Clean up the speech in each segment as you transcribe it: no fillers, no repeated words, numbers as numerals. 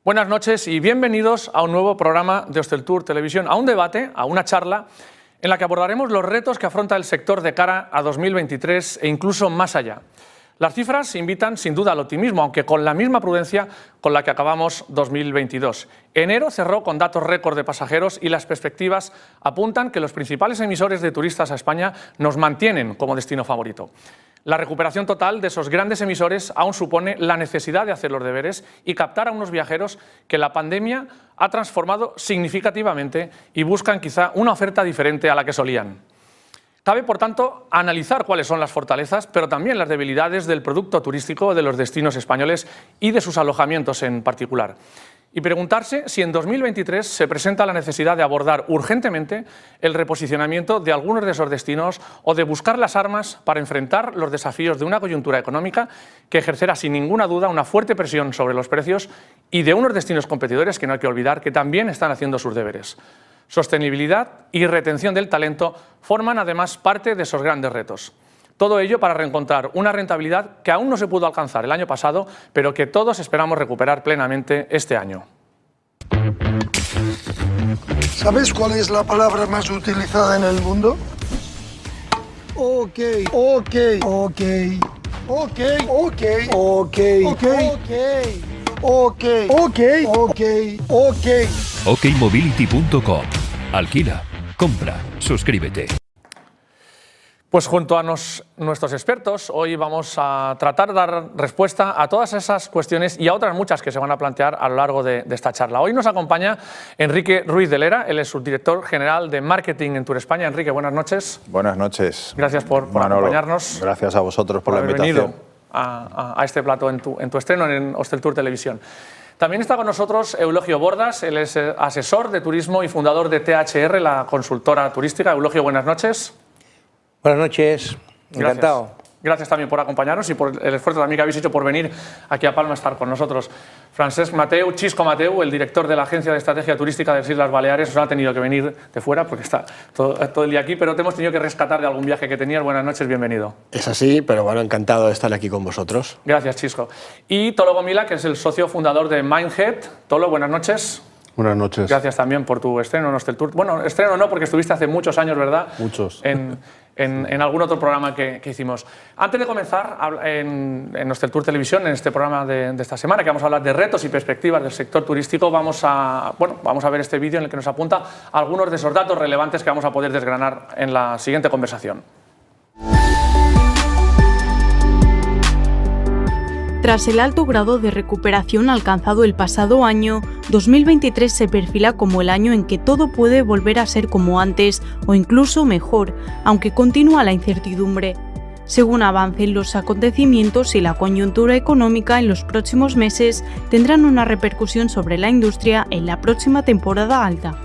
Buenas noches y bienvenidos a un nuevo programa de Hosteltour Televisión, a un debate, a una charla en la que abordaremos los retos que afronta el sector de cara a 2023 e incluso más allá. Las cifras invitan sin duda al optimismo, aunque con la misma prudencia con la que acabamos 2022. Enero cerró con datos récord de pasajeros y las perspectivas apuntan que los principales emisores de turistas a España nos mantienen como destino favorito. La recuperación total de esos grandes emisores aún supone la necesidad de hacer los deberes y captar a unos viajeros que la pandemia ha transformado significativamente y buscan quizá una oferta diferente a la que solían. Cabe, por tanto, analizar cuáles son las fortalezas, pero también las debilidades del producto turístico de los destinos españoles y de sus alojamientos en particular. Y preguntarse si en 2023 se presenta la necesidad de abordar urgentemente el reposicionamiento de algunos de esos destinos o de buscar las armas para enfrentar los desafíos de una coyuntura económica que ejercerá sin ninguna duda una fuerte presión sobre los precios y de unos destinos competidores que no hay que olvidar que también están haciendo sus deberes. Sostenibilidad y retención del talento forman además parte de esos grandes retos. Todo ello para reencontrar una rentabilidad que aún no se pudo alcanzar el año pasado, pero que todos esperamos recuperar plenamente este año. ¿Sabes cuál es la palabra más utilizada en el mundo? Ok, ok, ok, ok, ok, ok, ok, ok, ok, ok, ok. okmobility.com. Alquila, compra, suscríbete. Pues junto a nuestros expertos, hoy vamos a tratar de dar respuesta a todas esas cuestiones y a otras muchas que se van a plantear a lo largo de esta charla. Hoy nos acompaña Enrique Ruiz de Lera, él es subdirector general de Marketing en Tour España. Enrique, buenas noches. Buenas noches. Gracias por acompañarnos. Gracias a vosotros por la invitación. Venido a este plato en tu estreno en Hosteltour Televisión. También está con nosotros Eulogio Bordas, él es asesor de turismo y fundador de THR, la consultora turística. Eulogio, buenas noches. Buenas noches, encantado. Gracias también por acompañarnos y por el esfuerzo también que habéis hecho por venir aquí a Palma a estar con nosotros. Francesc Mateu, Chisco Mateu, el director de la Agencia de Estrategia Turística de las Islas Baleares, os ha tenido que venir de fuera porque está todo el día aquí, pero te hemos tenido que rescatar de algún viaje que tenías. Buenas noches, bienvenido. Es así, pero bueno, encantado de estar aquí con vosotros. Gracias, Chisco. Y Tolo Gomila, que es el socio fundador de Mindhead. Tolo, buenas noches. Buenas noches. Gracias también por tu estreno en Hosteltour. Bueno, estreno no, porque estuviste hace muchos años, ¿verdad? Muchos. En algún otro programa que hicimos. Antes de comenzar en Hosteltour Televisión, en este programa de esta semana, que vamos a hablar de retos y perspectivas del sector turístico, vamos a ver este vídeo en el que nos apunta algunos de esos datos relevantes que vamos a poder desgranar en la siguiente conversación. Tras el alto grado de recuperación alcanzado el pasado año, 2023 se perfila como el año en que todo puede volver a ser como antes o incluso mejor, aunque continúa la incertidumbre. Según avancen los acontecimientos y la coyuntura económica en los próximos meses tendrán una repercusión sobre la industria en la próxima temporada alta.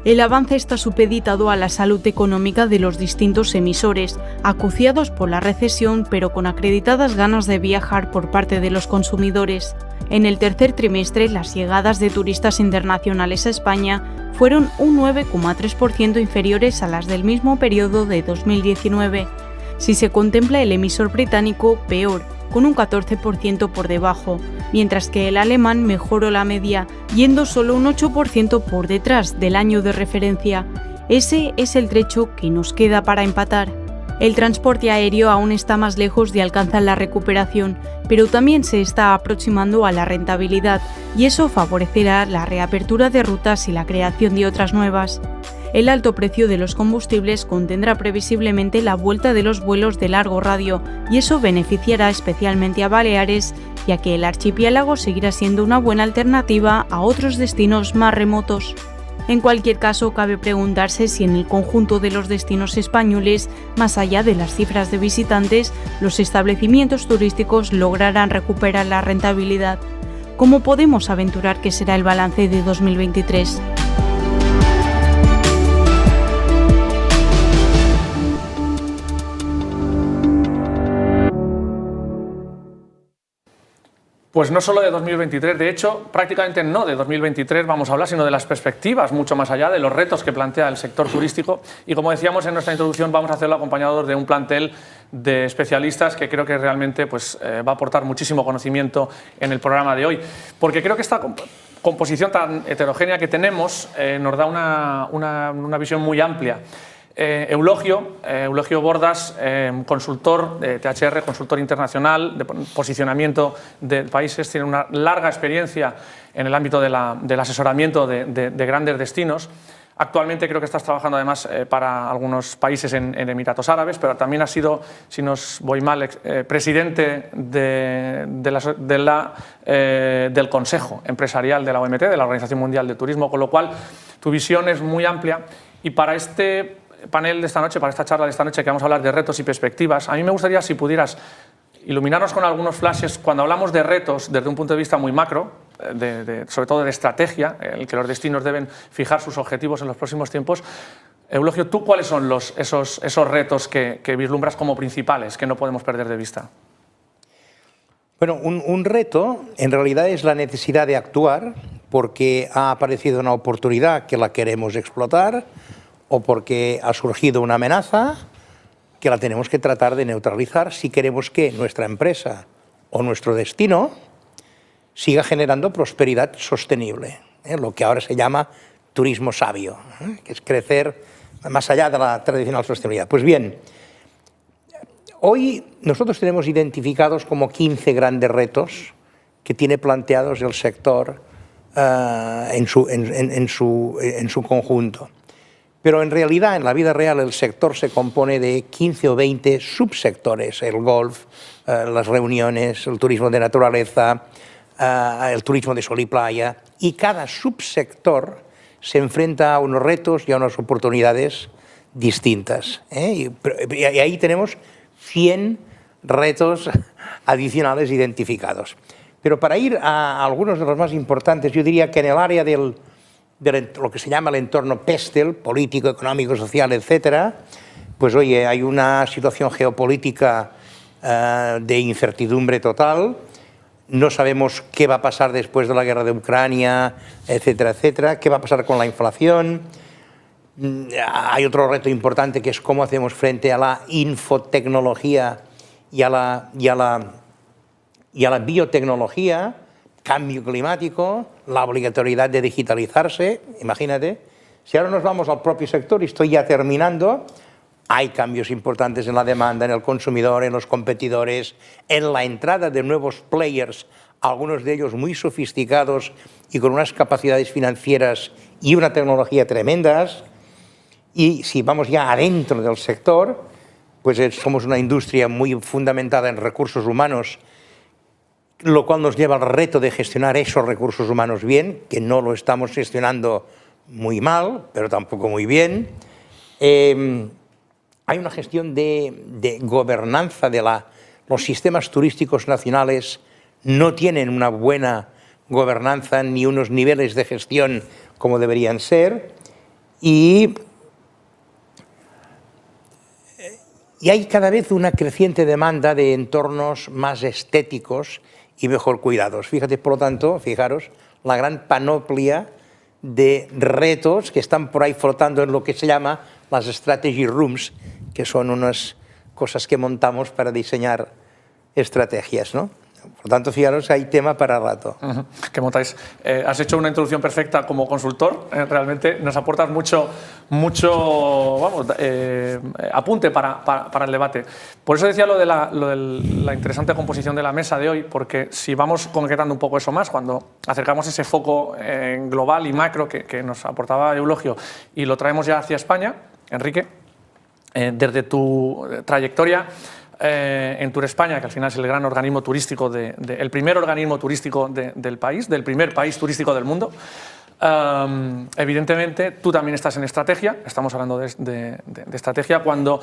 El avance está supeditado a la salud económica de los distintos emisores, acuciados por la recesión pero con acreditadas ganas de viajar por parte de los consumidores. En el tercer trimestre, las llegadas de turistas internacionales a España fueron un 9,3% inferiores a las del mismo periodo de 2019. Si se contempla el emisor británico, peor, con un 14% por debajo, mientras que el alemán mejoró la media, yendo solo un 8% por detrás del año de referencia. Ese es el trecho que nos queda para empatar. El transporte aéreo aún está más lejos de alcanzar la recuperación, pero también se está aproximando a la rentabilidad, y eso favorecerá la reapertura de rutas y la creación de otras nuevas. El alto precio de los combustibles contendrá previsiblemente la vuelta de los vuelos de largo radio y eso beneficiará especialmente a Baleares, ya que el archipiélago seguirá siendo una buena alternativa a otros destinos más remotos. En cualquier caso, cabe preguntarse si en el conjunto de los destinos españoles, más allá de las cifras de visitantes, los establecimientos turísticos lograrán recuperar la rentabilidad. ¿Cómo podemos aventurar que será el balance de 2023? Pues no solo de 2023, de hecho, prácticamente no de 2023 vamos a hablar, sino de las perspectivas mucho más allá, de los retos que plantea el sector turístico. Y como decíamos en nuestra introducción, vamos a hacerlo acompañados de un plantel de especialistas que creo que realmente va a aportar muchísimo conocimiento en el programa de hoy. Porque creo que composición tan heterogénea que tenemos nos da una visión muy amplia. Eulogio Bordas, consultor de THR, consultor internacional de posicionamiento de países, tiene una larga experiencia en el ámbito del asesoramiento de grandes destinos. Actualmente creo que estás trabajando además para algunos países en Emiratos Árabes, pero también has sido, si no voy mal, presidente del Consejo Empresarial de la OMT, de la Organización Mundial de Turismo, con lo cual tu visión es muy amplia. Y para este panel de esta noche, para esta charla de esta noche, que vamos a hablar de retos y perspectivas, a mí me gustaría si pudieras iluminarnos con algunos flashes cuando hablamos de retos desde un punto de vista muy macro, sobre todo de estrategia, en el que los destinos deben fijar sus objetivos en los próximos tiempos. Eulogio, ¿tú cuáles son esos retos que vislumbras como principales, que no podemos perder de vista? Bueno, un reto en realidad es la necesidad de actuar porque ha aparecido una oportunidad que la queremos explotar o porque ha surgido una amenaza que la tenemos que tratar de neutralizar si queremos que nuestra empresa o nuestro destino siga generando prosperidad sostenible, lo que ahora se llama turismo sabio, que es crecer más allá de la tradicional sostenibilidad. Pues bien, hoy nosotros tenemos identificados como 15 grandes retos que tiene planteados el sector en su conjunto. Pero en realidad, en la vida real, el sector se compone de 15 o 20 subsectores. El golf, las reuniones, el turismo de naturaleza, el turismo de sol y playa. Y cada subsector se enfrenta a unos retos y a unas oportunidades distintas. Y ahí tenemos 100 retos adicionales identificados. Pero para ir a algunos de los más importantes, yo diría que en el área de lo que se llama el entorno PESTEL, político, económico, social, etc., pues oye, hay una situación geopolítica de incertidumbre total, no sabemos qué va a pasar después de la guerra de Ucrania, etcétera, etcétera, qué va a pasar con la inflación. Hay otro reto importante que es cómo hacemos frente a la infotecnología y a la biotecnología, cambio climático, la obligatoriedad de digitalizarse. Imagínate, si ahora nos vamos al propio sector, y estoy ya terminando, hay cambios importantes en la demanda, en el consumidor, en los competidores, en la entrada de nuevos players, algunos de ellos muy sofisticados y con unas capacidades financieras y una tecnología tremendas. Y si vamos ya adentro del sector, pues somos una industria muy fundamentada en recursos humanos, lo cual nos lleva al reto de gestionar esos recursos humanos bien, que no lo estamos gestionando muy mal, pero tampoco muy bien. Hay una gestión de gobernanza de los sistemas turísticos nacionales, no tienen una buena gobernanza ni unos niveles de gestión como deberían ser, y hay cada vez una creciente demanda de entornos más estéticos y mejor cuidados. Fíjate, por lo tanto, fijaros, la gran panoplia de retos que están por ahí flotando en lo que se llama las strategy rooms, que son unas cosas que montamos para diseñar estrategias, ¿no? Por lo tanto, fijaros, hay tema para rato. ¿Qué montáis? Has hecho una introducción perfecta como consultor. Realmente nos aportas mucho apunte para el debate. Por eso decía lo de la interesante composición de la mesa de hoy, porque si vamos concretando un poco eso más, cuando acercamos ese foco global y macro que nos aportaba Eulogio y lo traemos ya hacia España, Enrique, desde tu trayectoria en Tour España, que al final es el gran organismo turístico, el primer organismo turístico del país, del primer país turístico del mundo. Evidentemente, tú también estás en estrategia, estamos hablando de estrategia, cuando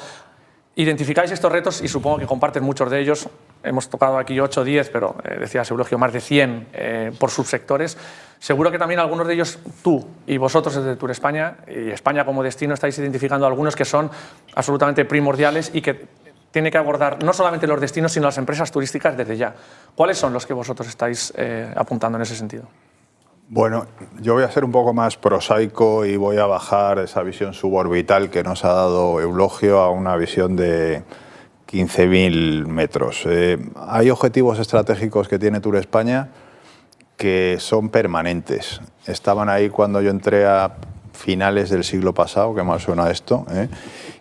identificáis estos retos, y supongo que comparten muchos de ellos, hemos tocado aquí 8 o 10, pero decías, Eulogio, más de 100 por subsectores. Seguro que también algunos de ellos, tú y vosotros desde Tour España, y España como destino, estáis identificando algunos que son absolutamente primordiales y que tiene que abordar no solamente los destinos, sino las empresas turísticas desde ya. ¿Cuáles son los que vosotros estáis apuntando en ese sentido? Bueno, yo voy a ser un poco más prosaico y voy a bajar esa visión suborbital que nos ha dado Eulogio a una visión de 15.000 metros. Hay objetivos estratégicos que tiene Tour España que son permanentes. Estaban ahí cuando yo entré a finales del siglo pasado, que más suena esto,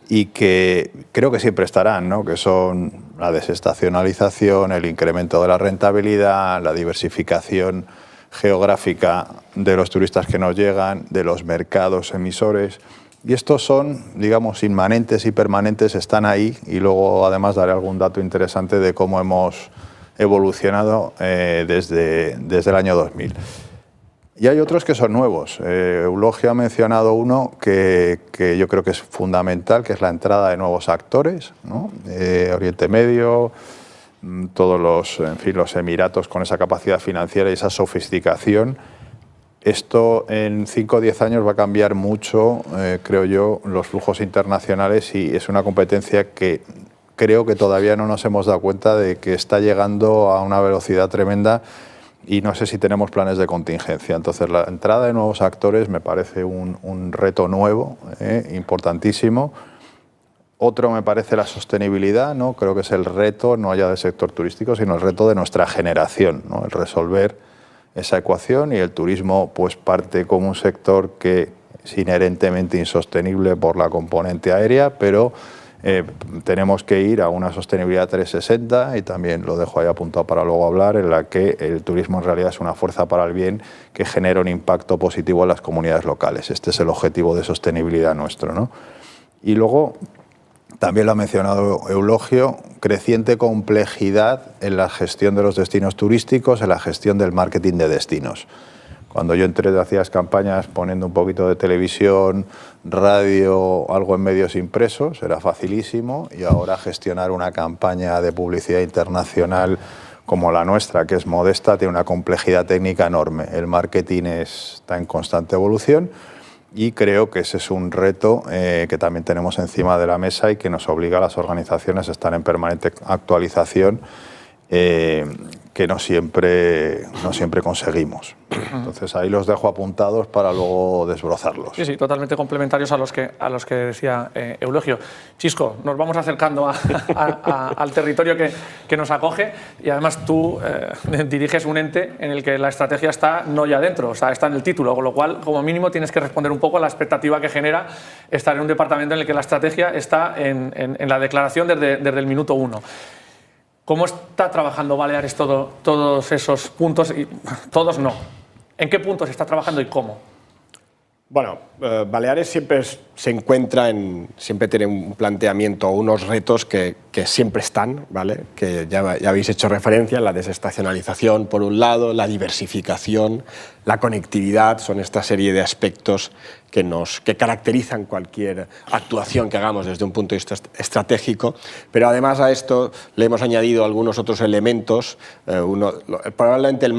y que creo que siempre estarán, ¿no? Que son la desestacionalización, el incremento de la rentabilidad, la diversificación geográfica de los turistas que nos llegan, de los mercados emisores. Y estos son, digamos, inmanentes y permanentes, están ahí, y luego además daré algún dato interesante de cómo hemos evolucionado desde el año 2000. Y hay otros que son nuevos. Eulogio ha mencionado uno que yo creo que es fundamental, que es la entrada de nuevos actores, ¿no? Oriente Medio, todos los Emiratos con esa capacidad financiera y esa sofisticación. Esto en 5 o 10 años va a cambiar mucho, creo yo, los flujos internacionales, y es una competencia que creo que todavía no nos hemos dado cuenta de que está llegando a una velocidad tremenda, y no sé si tenemos planes de contingencia. Entonces, la entrada de nuevos actores me parece un reto nuevo, importantísimo. Otro me parece la sostenibilidad, ¿no? Creo que es el reto, no ya del sector turístico, sino el reto de nuestra generación, ¿no? El resolver esa ecuación, y el turismo pues parte como un sector que es inherentemente insostenible por la componente aérea, pero tenemos que ir a una sostenibilidad 360, y también lo dejo ahí apuntado para luego hablar, en la que el turismo en realidad es una fuerza para el bien que genera un impacto positivo en las comunidades locales. Este es el objetivo de sostenibilidad nuestro, ¿no? Y luego, también lo ha mencionado Eulogio, creciente complejidad en la gestión de los destinos turísticos, en la gestión del marketing de destinos. Cuando yo entré hacías campañas poniendo un poquito de televisión, radio, algo en medios impresos, era facilísimo, y ahora gestionar una campaña de publicidad internacional como la nuestra, que es modesta, tiene una complejidad técnica enorme. El marketing está en constante evolución, y creo que ese es un reto que también tenemos encima de la mesa y que nos obliga a las organizaciones a estar en permanente actualización, que no siempre conseguimos. Entonces ahí los dejo apuntados para luego desbrozarlos. Sí, sí, totalmente complementarios a los que decía Eulogio. Chisco, nos vamos acercando al territorio que nos acoge, y además tú diriges un ente en el que la estrategia está no ya dentro, o sea, está en el título, con lo cual como mínimo tienes que responder un poco a la expectativa que genera estar en un departamento en el que la estrategia está en la declaración desde el minuto 1. ¿Cómo está trabajando Baleares todos esos puntos? Y, todos no. ¿En qué puntos está trabajando y cómo? Bueno, Baleares siempre se encuentra siempre tiene un planteamiento, unos retos que siempre están, ¿vale? Que ya habéis hecho referencia, la desestacionalización por un lado, la diversificación, la conectividad, son esta serie de aspectos que caracterizan cualquier actuación que hagamos desde un punto de vista estratégico, pero además a esto le hemos añadido algunos otros elementos, probablemente el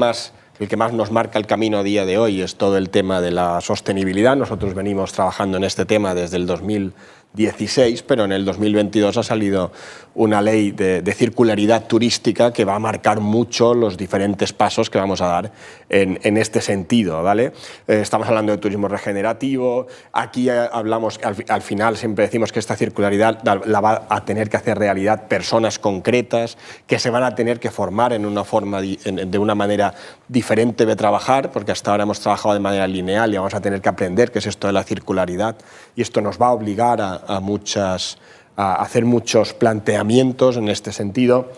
que más nos marca el camino a día de hoy es todo el tema de la sostenibilidad. Nosotros venimos trabajando en este tema desde el 2016, pero en el 2022 ha salido una ley de circularidad turística que va a marcar mucho los diferentes pasos que vamos a dar en este sentido, ¿vale? Estamos hablando de turismo regenerativo, aquí hablamos, al final siempre decimos que esta circularidad la va a tener que hacer realidad personas concretas que se van a tener que formar de una manera diferente de trabajar, porque hasta ahora hemos trabajado de manera lineal y vamos a tener que aprender qué es esto de la circularidad, y esto nos va a obligar a hacer muchos planteamientos en este sentido.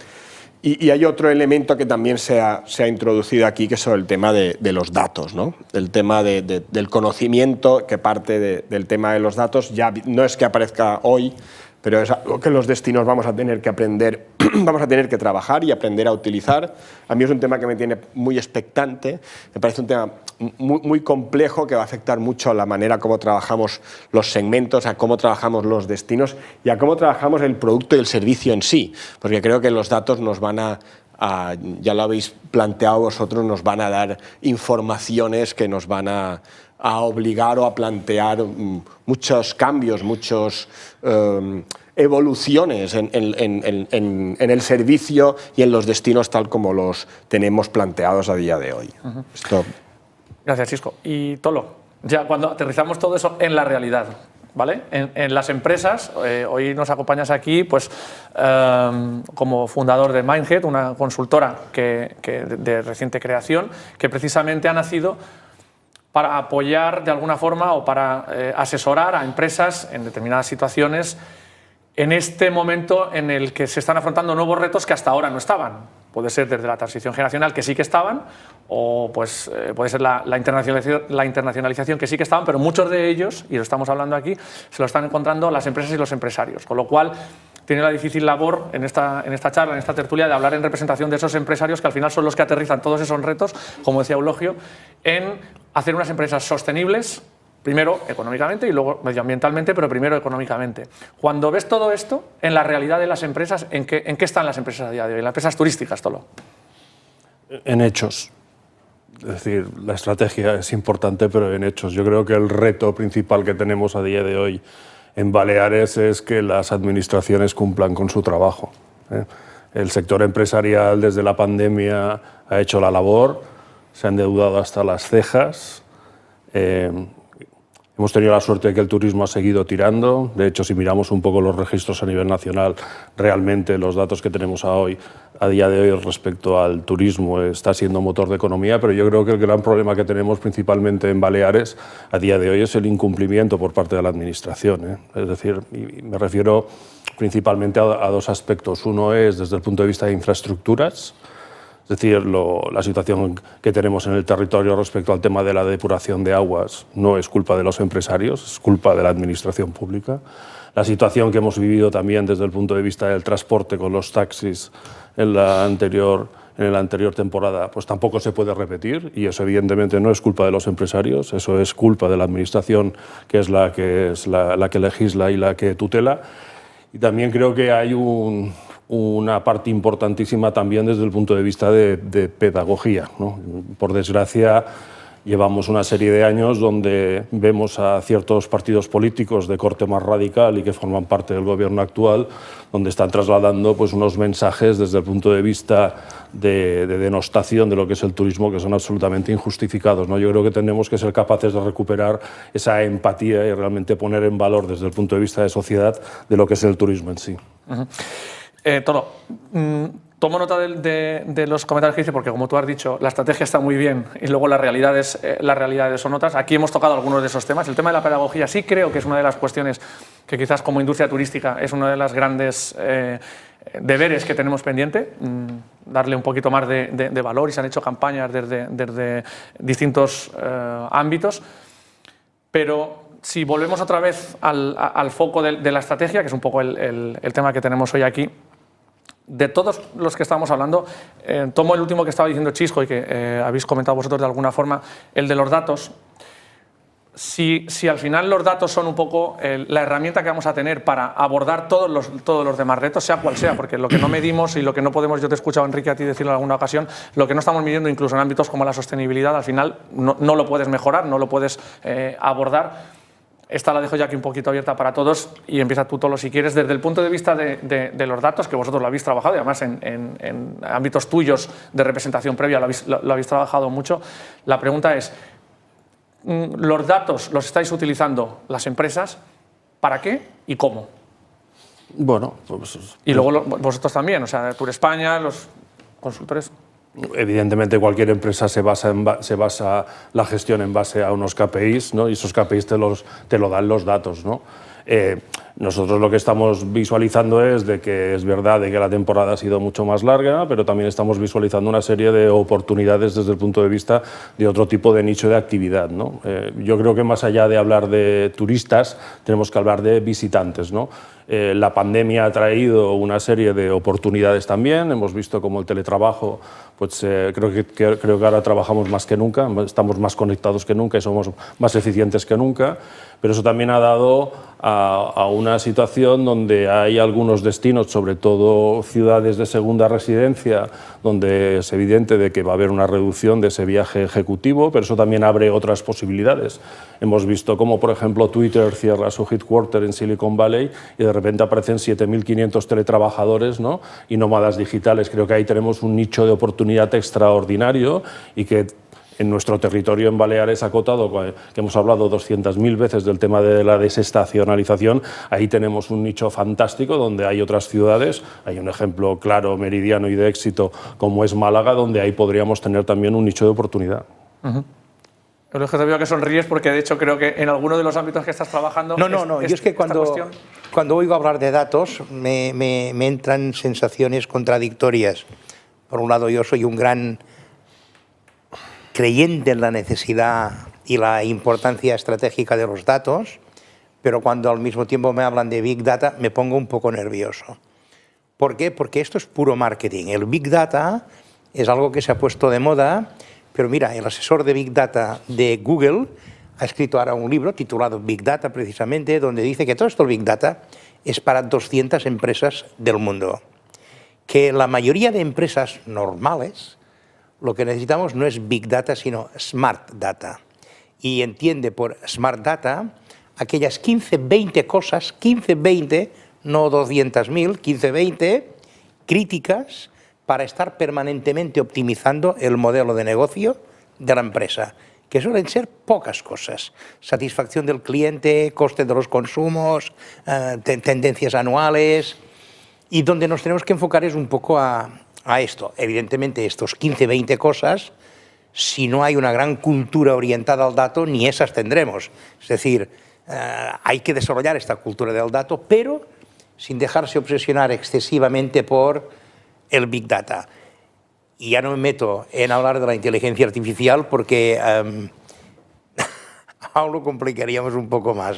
Y hay otro elemento que también se ha introducido aquí, que es el tema de los datos, ¿no? El tema del conocimiento, que parte del tema de los datos, ya no es que aparezca hoy, pero es algo que los destinos vamos a tener que aprender, vamos a tener que trabajar y aprender a utilizar. A mí es un tema que me tiene muy expectante, me parece un tema muy complejo que va a afectar mucho a la manera como trabajamos los segmentos, a cómo trabajamos los destinos y a cómo trabajamos el producto y el servicio en sí, porque creo que los datos nos van ya lo habéis planteado vosotros, nos van a dar informaciones que nos van a obligar o a plantear muchos cambios, muchas evoluciones en el servicio y en los destinos tal como los tenemos planteados a día de hoy. Gracias, Chisco. Y Tolo, ya cuando aterrizamos todo eso en la realidad, ¿vale? En las empresas, hoy nos acompañas aquí pues, como fundador de Mindhead, una consultora de reciente creación, que precisamente ha nacido para apoyar de alguna forma o para asesorar a empresas en determinadas situaciones en este momento en el que se están afrontando nuevos retos que hasta ahora no estaban. Puede ser desde la transición generacional, que sí que estaban, o pues, puede ser la internacionalización, que sí que estaban, pero muchos de ellos, y lo estamos hablando aquí, se lo están encontrando las empresas y los empresarios. Con lo cual, tiene la difícil labor en esta charla, en esta tertulia, de hablar en representación de esos empresarios que al final son los que aterrizan todos esos retos, como decía Eulogio, en hacer unas empresas sostenibles, primero económicamente y luego medioambientalmente, pero primero económicamente. Cuando ves todo esto, en la realidad de las empresas, ¿en qué están las empresas a día de hoy? En las empresas turísticas, Tolo. En hechos. Es decir, la estrategia es importante, pero en hechos. Yo creo que el reto principal que tenemos a día de hoy en Baleares es que las administraciones cumplan con su trabajo. El sector empresarial desde la pandemia ha hecho la labor, se han endeudado hasta las cejas. Hemos tenido la suerte de que el turismo ha seguido tirando. De hecho, si miramos un poco los registros a nivel nacional, realmente los datos que tenemos a día de hoy respecto al turismo está siendo motor de economía, pero yo creo que el gran problema que tenemos principalmente en Baleares a día de hoy es el incumplimiento por parte de la Administración. Es decir, y me refiero principalmente a dos aspectos. Uno es desde el punto de vista de infraestructuras. Es decir, la situación que tenemos en el territorio respecto al tema de la depuración de aguas no es culpa de los empresarios, es culpa de la administración pública. La situación que hemos vivido también desde el punto de vista del transporte con los taxis en la anterior temporada, pues tampoco se puede repetir, y eso evidentemente no es culpa de los empresarios, eso es culpa de la administración, que es la que legisla y la que tutela. Y también creo que hay una parte importantísima también desde el punto de vista de pedagogía, ¿no? Por desgracia, llevamos una serie de años donde vemos a ciertos partidos políticos de corte más radical y que forman parte del gobierno actual, donde están trasladando pues, unos mensajes desde el punto de vista de denostación de lo que es el turismo que son absolutamente injustificados, ¿no? Yo creo que tenemos que ser capaces de recuperar esa empatía y realmente poner en valor desde el punto de vista de sociedad de lo que es el turismo en sí. Tolo, tomo nota de los comentarios que hice, porque como tú has dicho, la estrategia está muy bien y luego las realidades son otras. Aquí hemos tocado algunos de esos temas. El tema de la pedagogía sí creo que es una de las cuestiones que quizás como industria turística es uno de los grandes deberes que tenemos pendiente, darle un poquito más de valor, y se han hecho campañas desde distintos ámbitos. Pero si volvemos otra vez al foco de la estrategia, que es un poco el tema que tenemos hoy aquí, de todos los que estamos hablando, tomo el último que estaba diciendo Chisco y que habéis comentado vosotros de alguna forma, el de los datos. Si al final los datos son un poco la herramienta que vamos a tener para abordar todos los demás retos, sea cual sea, porque lo que no medimos y lo que no podemos, yo te he escuchado, Enrique, a ti decirlo en alguna ocasión, lo que no estamos midiendo incluso en ámbitos como la sostenibilidad, al final no lo puedes mejorar, no lo puedes abordar. Esta la dejo ya aquí un poquito abierta para todos y empieza tú, Tolo, si quieres, desde el punto de vista de los datos, que vosotros lo habéis trabajado y además en ámbitos tuyos de representación previa lo habéis trabajado mucho. La pregunta es, ¿los datos los estáis utilizando las empresas? ¿Para qué y cómo? Bueno, pues... Y luego vosotros también, o sea, Tour España, los consultores... Evidentemente cualquier empresa se basa la gestión en base a unos KPIs, ¿no? Y esos KPIs te lo dan los datos, ¿no? Nosotros lo que estamos visualizando es de que es verdad de que la temporada ha sido mucho más larga, pero también estamos visualizando una serie de oportunidades desde el punto de vista de otro tipo de nicho de actividad, ¿no? Yo creo que más allá de hablar de turistas, tenemos que hablar de visitantes, ¿no? La pandemia ha traído una serie de oportunidades también. Hemos visto cómo el teletrabajo, pues creo que ahora trabajamos más que nunca, estamos más conectados que nunca y somos más eficientes que nunca, pero eso también ha dado a una situación donde hay algunos destinos, sobre todo ciudades de segunda residencia, donde es evidente de que va a haber una reducción de ese viaje ejecutivo, pero eso también abre otras posibilidades. Hemos visto cómo, por ejemplo, Twitter cierra su headquarter en Silicon Valley y de repente aparecen 7.500 teletrabajadores, ¿no? Y nómadas digitales. Creo que ahí tenemos un nicho de oportunidad extraordinario y que en nuestro territorio en Baleares acotado, que hemos hablado 200.000 veces del tema de la desestacionalización, ahí tenemos un nicho fantástico donde hay otras ciudades, hay un ejemplo claro, meridiano y de éxito como es Málaga, donde ahí podríamos tener también un nicho de oportunidad. Pero es que te veo que sonríes porque de hecho creo que en alguno de los ámbitos que estás trabajando... No, yo es que cuando oigo hablar de datos me entran sensaciones contradictorias. Por un lado, yo soy un gran creyente en la necesidad y la importancia estratégica de los datos, pero cuando al mismo tiempo me hablan de Big Data me pongo un poco nervioso. ¿Por qué? Porque esto es puro marketing. El Big Data es algo que se ha puesto de moda. Pero mira, el asesor de Big Data de Google ha escrito ahora un libro titulado Big Data, precisamente, donde dice que todo esto, el Big Data, es para 200 empresas del mundo. Que la mayoría de empresas normales, lo que necesitamos no es Big Data, sino Smart Data. Y entiende por Smart Data aquellas 15, 20 cosas, 15, 20, no 200.000, 15, 20 críticas, para estar permanentemente optimizando el modelo de negocio de la empresa, que suelen ser pocas cosas. Satisfacción del cliente, coste de los consumos, tendencias anuales, y donde nos tenemos que enfocar es un poco a esto. Evidentemente, estos 15, 20 cosas, si no hay una gran cultura orientada al dato, ni esas tendremos. Es decir, hay que desarrollar esta cultura del dato, pero sin dejarse obsesionar excesivamente por el Big Data. Y ya no me meto en hablar de la inteligencia artificial porque aún lo complicaríamos un poco más.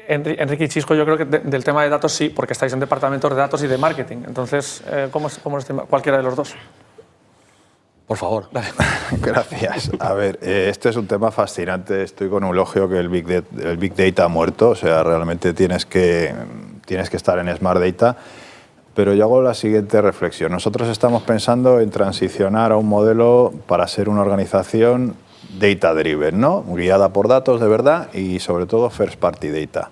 Enrique y Chisco, yo creo que del tema de datos sí, porque estáis en departamentos de datos y de marketing. Entonces, ¿cómo es cualquiera de los dos? Por favor. Gracias. A ver, este es un tema fascinante. Estoy con Eulogio que el Big Data ha muerto. O sea, realmente tienes que estar en Smart Data. Pero yo hago la siguiente reflexión. Nosotros estamos pensando en transicionar a un modelo para ser una organización data-driven, ¿no? Guiada por datos de verdad y sobre todo first-party data.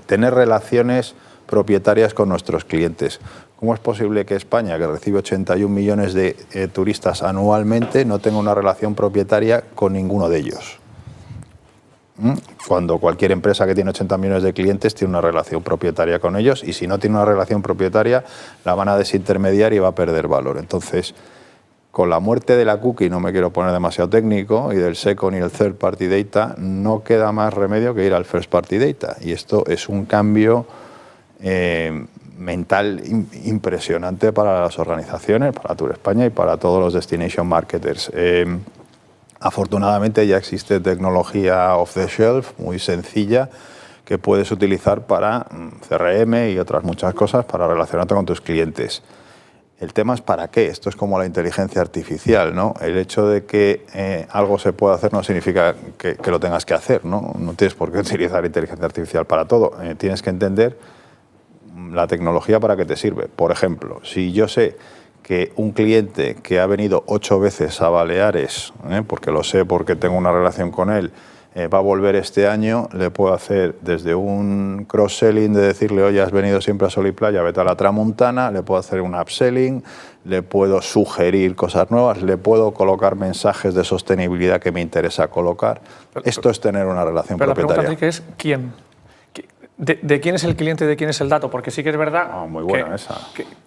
Tener relaciones propietarias con nuestros clientes. ¿Cómo es posible que España, que recibe 81 millones de turistas anualmente, no tenga una relación propietaria con ninguno de ellos? Cuando cualquier empresa que tiene 80 millones de clientes tiene una relación propietaria con ellos, y si no tiene una relación propietaria la van a desintermediar y va a perder valor. Entonces, con la muerte de la cookie, no me quiero poner demasiado técnico, y del second y el third party data, no queda más remedio que ir al first party data, y esto es un cambio mental impresionante para las organizaciones, para Tour España y para todos los destination marketers. Afortunadamente ya existe tecnología off the shelf muy sencilla que puedes utilizar para CRM y otras muchas cosas para relacionarte con tus clientes. El tema es para qué. Esto es como la inteligencia artificial, ¿no? El hecho de que algo se pueda hacer no significa que lo tengas que hacer, ¿no? No tienes por qué utilizar inteligencia artificial para todo. Tienes que entender la tecnología para qué te sirve. Por ejemplo, si yo sé que un cliente que ha venido 8 veces a Baleares, porque lo sé, porque tengo una relación con él, va a volver este año, le puedo hacer desde un cross-selling de decirle, oye, has venido siempre a Sol y Playa, vete a la Tramuntana, le puedo hacer un upselling, le puedo sugerir cosas nuevas, le puedo colocar mensajes de sostenibilidad que me interesa colocar. Esto es tener una relación propietaria. Pero la pregunta, Enrique, es ¿quién? ¿De quién es el cliente y de quién es el dato? Porque sí que es verdad muy buena esa.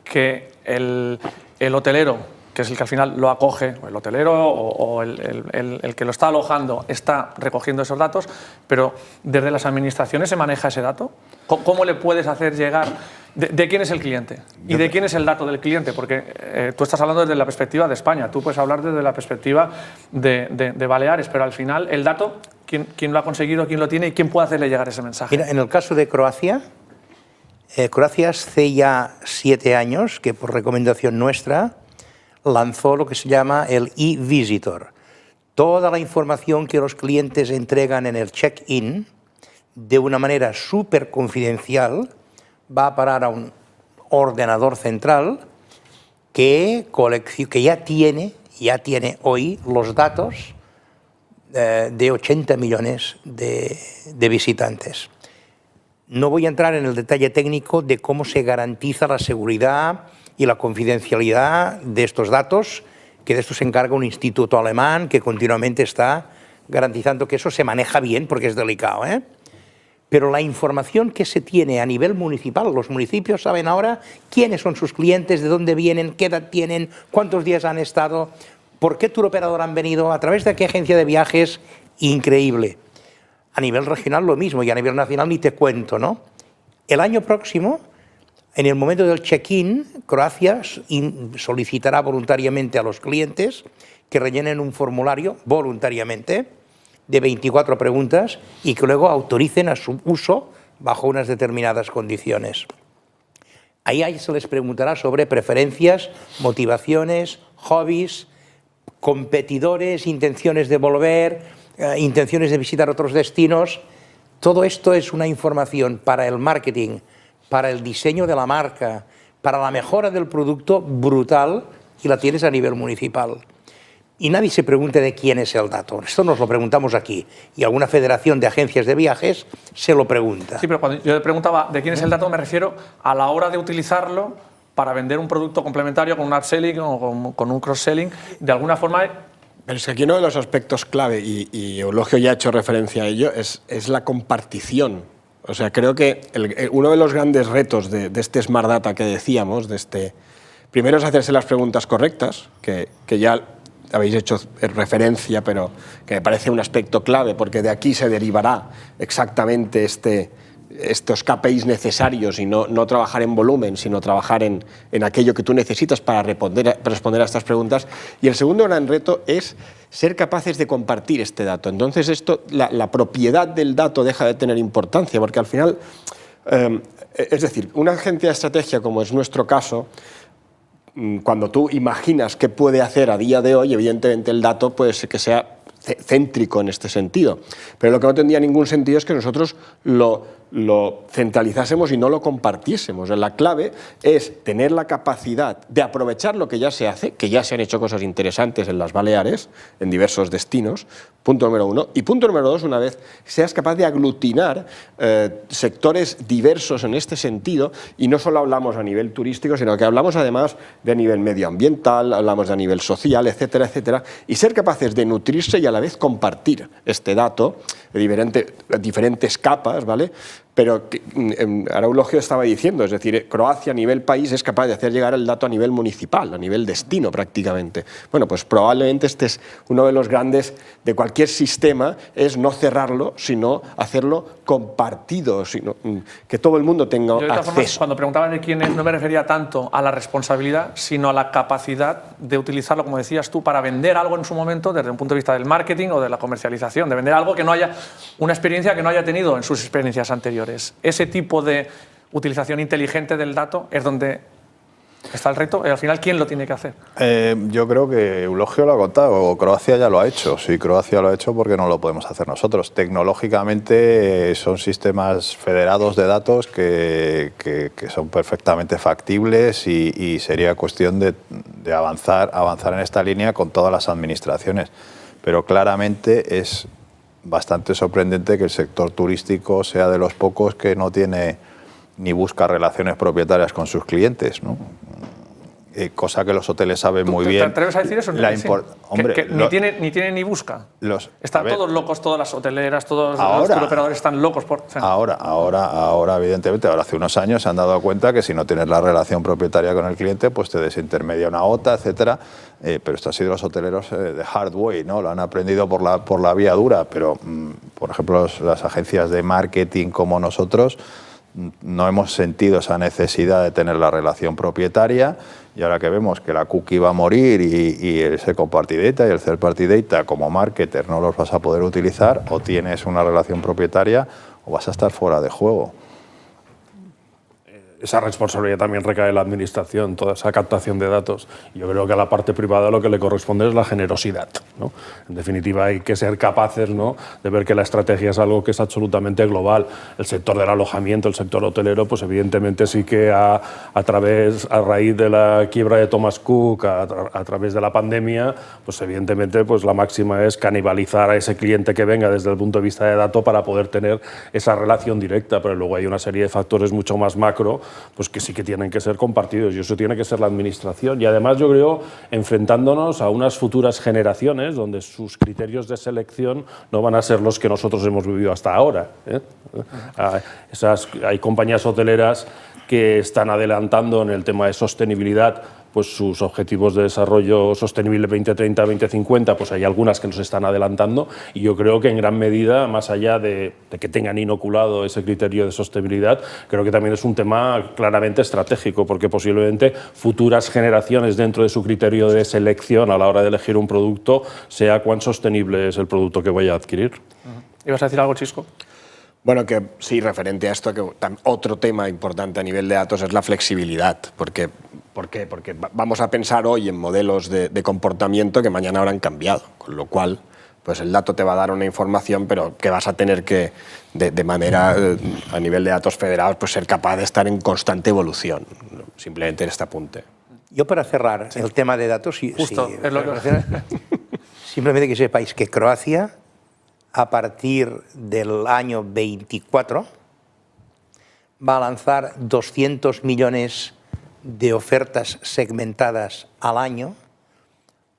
Que el hotelero, que es el que al final lo acoge, o el hotelero o el que lo está alojando, está recogiendo esos datos, pero ¿desde las administraciones se maneja ese dato? ¿Cómo le puedes hacer llegar? ¿De quién es el cliente? ¿Y de quién es el dato del cliente? Porque tú estás hablando desde la perspectiva de España, tú puedes hablar desde la perspectiva de Baleares, pero al final el dato, ¿quién lo ha conseguido, quién lo tiene y quién puede hacerle llegar ese mensaje? Mira, en el caso de Croacia, Croacia hace ya 7 años que por recomendación nuestra lanzó lo que se llama el e-Visitor. Toda la información que los clientes entregan en el check-in de una manera súper confidencial va a parar a un ordenador central que ya tiene hoy los datos de 80 millones de visitantes. No voy a entrar en el detalle técnico de cómo se garantiza la seguridad y la confidencialidad de estos datos que de esto se encarga un instituto alemán que continuamente está garantizando que eso se maneja bien, porque es delicado, ¿eh? Pero la información que se tiene a nivel municipal, los municipios saben ahora quiénes son sus clientes, de dónde vienen, qué edad tienen, cuántos días han estado, por qué tour operador han venido, a través de qué agencia de viajes, increíble. A nivel regional lo mismo, y a nivel nacional ni te cuento, ¿no? El año próximo, en el momento del check-in, Croacia solicitará voluntariamente a los clientes que rellenen un formulario voluntariamente de 24 preguntas y que luego autoricen a su uso bajo unas determinadas condiciones. Ahí se les preguntará sobre preferencias, motivaciones, hobbies, competidores, intenciones de volver, intenciones de visitar otros destinos. Todo esto es una información para el marketing, para el diseño de la marca, para la mejora del producto brutal, y la tienes a nivel municipal. Y nadie se pregunte de quién es el dato. Esto nos lo preguntamos aquí. Y alguna federación de agencias de viajes se lo pregunta. Sí, pero cuando yo le preguntaba de quién es el dato, me refiero a la hora de utilizarlo para vender un producto complementario con un upselling o con un cross-selling. De alguna forma... Pero es que aquí uno de los aspectos clave, y Eulogio ya ha hecho referencia a ello, es la compartición. O sea, creo que uno de los grandes retos de este Smart Data que decíamos, primero es hacerse las preguntas correctas, que ya habéis hecho referencia, pero que me parece un aspecto clave, porque de aquí se derivará exactamente estos KPIs necesarios, y no trabajar en volumen, sino trabajar en aquello que tú necesitas para responder a estas preguntas. Y el segundo gran reto es ser capaces de compartir este dato. Entonces, la propiedad del dato deja de tener importancia, porque al final, es decir, una agencia de estrategia, como es nuestro caso, cuando tú imaginas qué puede hacer a día de hoy, evidentemente el dato puede ser que sea céntrico en este sentido. Pero lo que no tendría ningún sentido es que nosotros lo centralizásemos y no lo compartiésemos. La clave es tener la capacidad de aprovechar lo que ya se hace, que ya se han hecho cosas interesantes en las Baleares, en diversos destinos, punto número uno. Y punto número dos, una vez seas capaz de aglutinar sectores diversos en este sentido, y no solo hablamos a nivel turístico, sino que hablamos además de nivel medioambiental, hablamos de nivel social, etcétera, etcétera, y ser capaces de nutrirse y a la vez compartir este dato de diferentes capas, ¿vale? Pero ahora Eulogio estaba diciendo, es decir, Croacia a nivel país es capaz de hacer llegar el dato a nivel municipal, a nivel destino prácticamente. Bueno, pues probablemente este es uno de los grandes de cualquier sistema, es no cerrarlo, sino hacerlo compartido, sino que todo el mundo tenga Yo, de todas formas, acceso. cuando preguntaba de quién es, no me refería tanto a la responsabilidad, sino a la capacidad de utilizarlo, como decías tú, para vender algo en su momento desde un punto de vista del marketing o de la comercialización, de vender algo que no haya, una experiencia que no haya tenido en sus experiencias anteriores. Ese tipo de utilización inteligente del dato es donde está el reto. Al final, ¿quién lo tiene que hacer? Yo creo que Eulogio lo ha contado, o Croacia ya lo ha hecho. Si Croacia lo ha hecho, ¿por qué no lo podemos hacer nosotros? Tecnológicamente son sistemas federados de datos que son perfectamente factibles, y sería cuestión de avanzar en esta línea con todas las administraciones. Pero claramente es bastante sorprendente que el sector turístico sea de los pocos que no tiene ni busca relaciones propietarias con sus clientes, ¿no? Cosa que los hoteles saben muy bien. ¿Te atreves a decir eso? Hombre, ni tiene ni busca. Están todos locos, todas las hoteleras, todos los operadores están locos por... Ahora, evidentemente, hace unos años se han dado cuenta que si no tienes la relación propietaria con el cliente, pues te desintermedia una OTA, etcétera. Pero esto ha sido los hoteleros de hard way, ¿no? Lo han aprendido por la vía dura, pero, por ejemplo, las agencias de marketing como nosotros no hemos sentido esa necesidad de tener la relación propietaria, y ahora que vemos que la cookie va a morir y el second party data y el third party data, como marketer no los vas a poder utilizar, o tienes una relación propietaria o vas a estar fuera de juego. Esa responsabilidad también recae en la administración, toda esa captación de datos. Yo creo que a la parte privada lo que le corresponde es la generosidad, ¿no? En definitiva, hay que ser capaces, ¿no?, de ver que la estrategia es algo que es absolutamente global. El sector del alojamiento, el sector hotelero, pues evidentemente sí que a raíz de la quiebra de Thomas Cook, a través de la pandemia, pues evidentemente pues la máxima es canibalizar a ese cliente que venga desde el punto de vista de datos para poder tener esa relación directa, pero luego hay una serie de factores mucho más macro pues que sí que tienen que ser compartidos y eso tiene que ser la administración. Y además yo creo enfrentándonos a unas futuras generaciones donde sus criterios de selección no van a ser los que nosotros hemos vivido hasta ahora. Hay compañías hoteleras que están adelantando en el tema de sostenibilidad pues sus objetivos de desarrollo sostenible 2030, 2050, pues hay algunas que nos están adelantando y yo creo que en gran medida, más allá de que tengan inoculado ese criterio de sostenibilidad, creo que también es un tema claramente estratégico, porque posiblemente futuras generaciones dentro de su criterio de selección a la hora de elegir un producto sea cuán sostenible es el producto que vaya a adquirir. ¿Ibas a decir algo, Chisco? Bueno, que sí, referente a esto, que otro tema importante a nivel de datos es la flexibilidad. ¿Por qué? Porque vamos a pensar hoy en modelos de comportamiento que mañana habrán cambiado, con lo cual pues el dato te va a dar una información, pero que vas a tener que, de manera, a nivel de datos federados, pues ser capaz de estar en constante evolución. Simplemente en este apunte. Yo para cerrar el tema de datos, Justo, es lo que... simplemente que sepáis que Croacia, a partir del año 24, va a lanzar 200 millones de ofertas segmentadas al año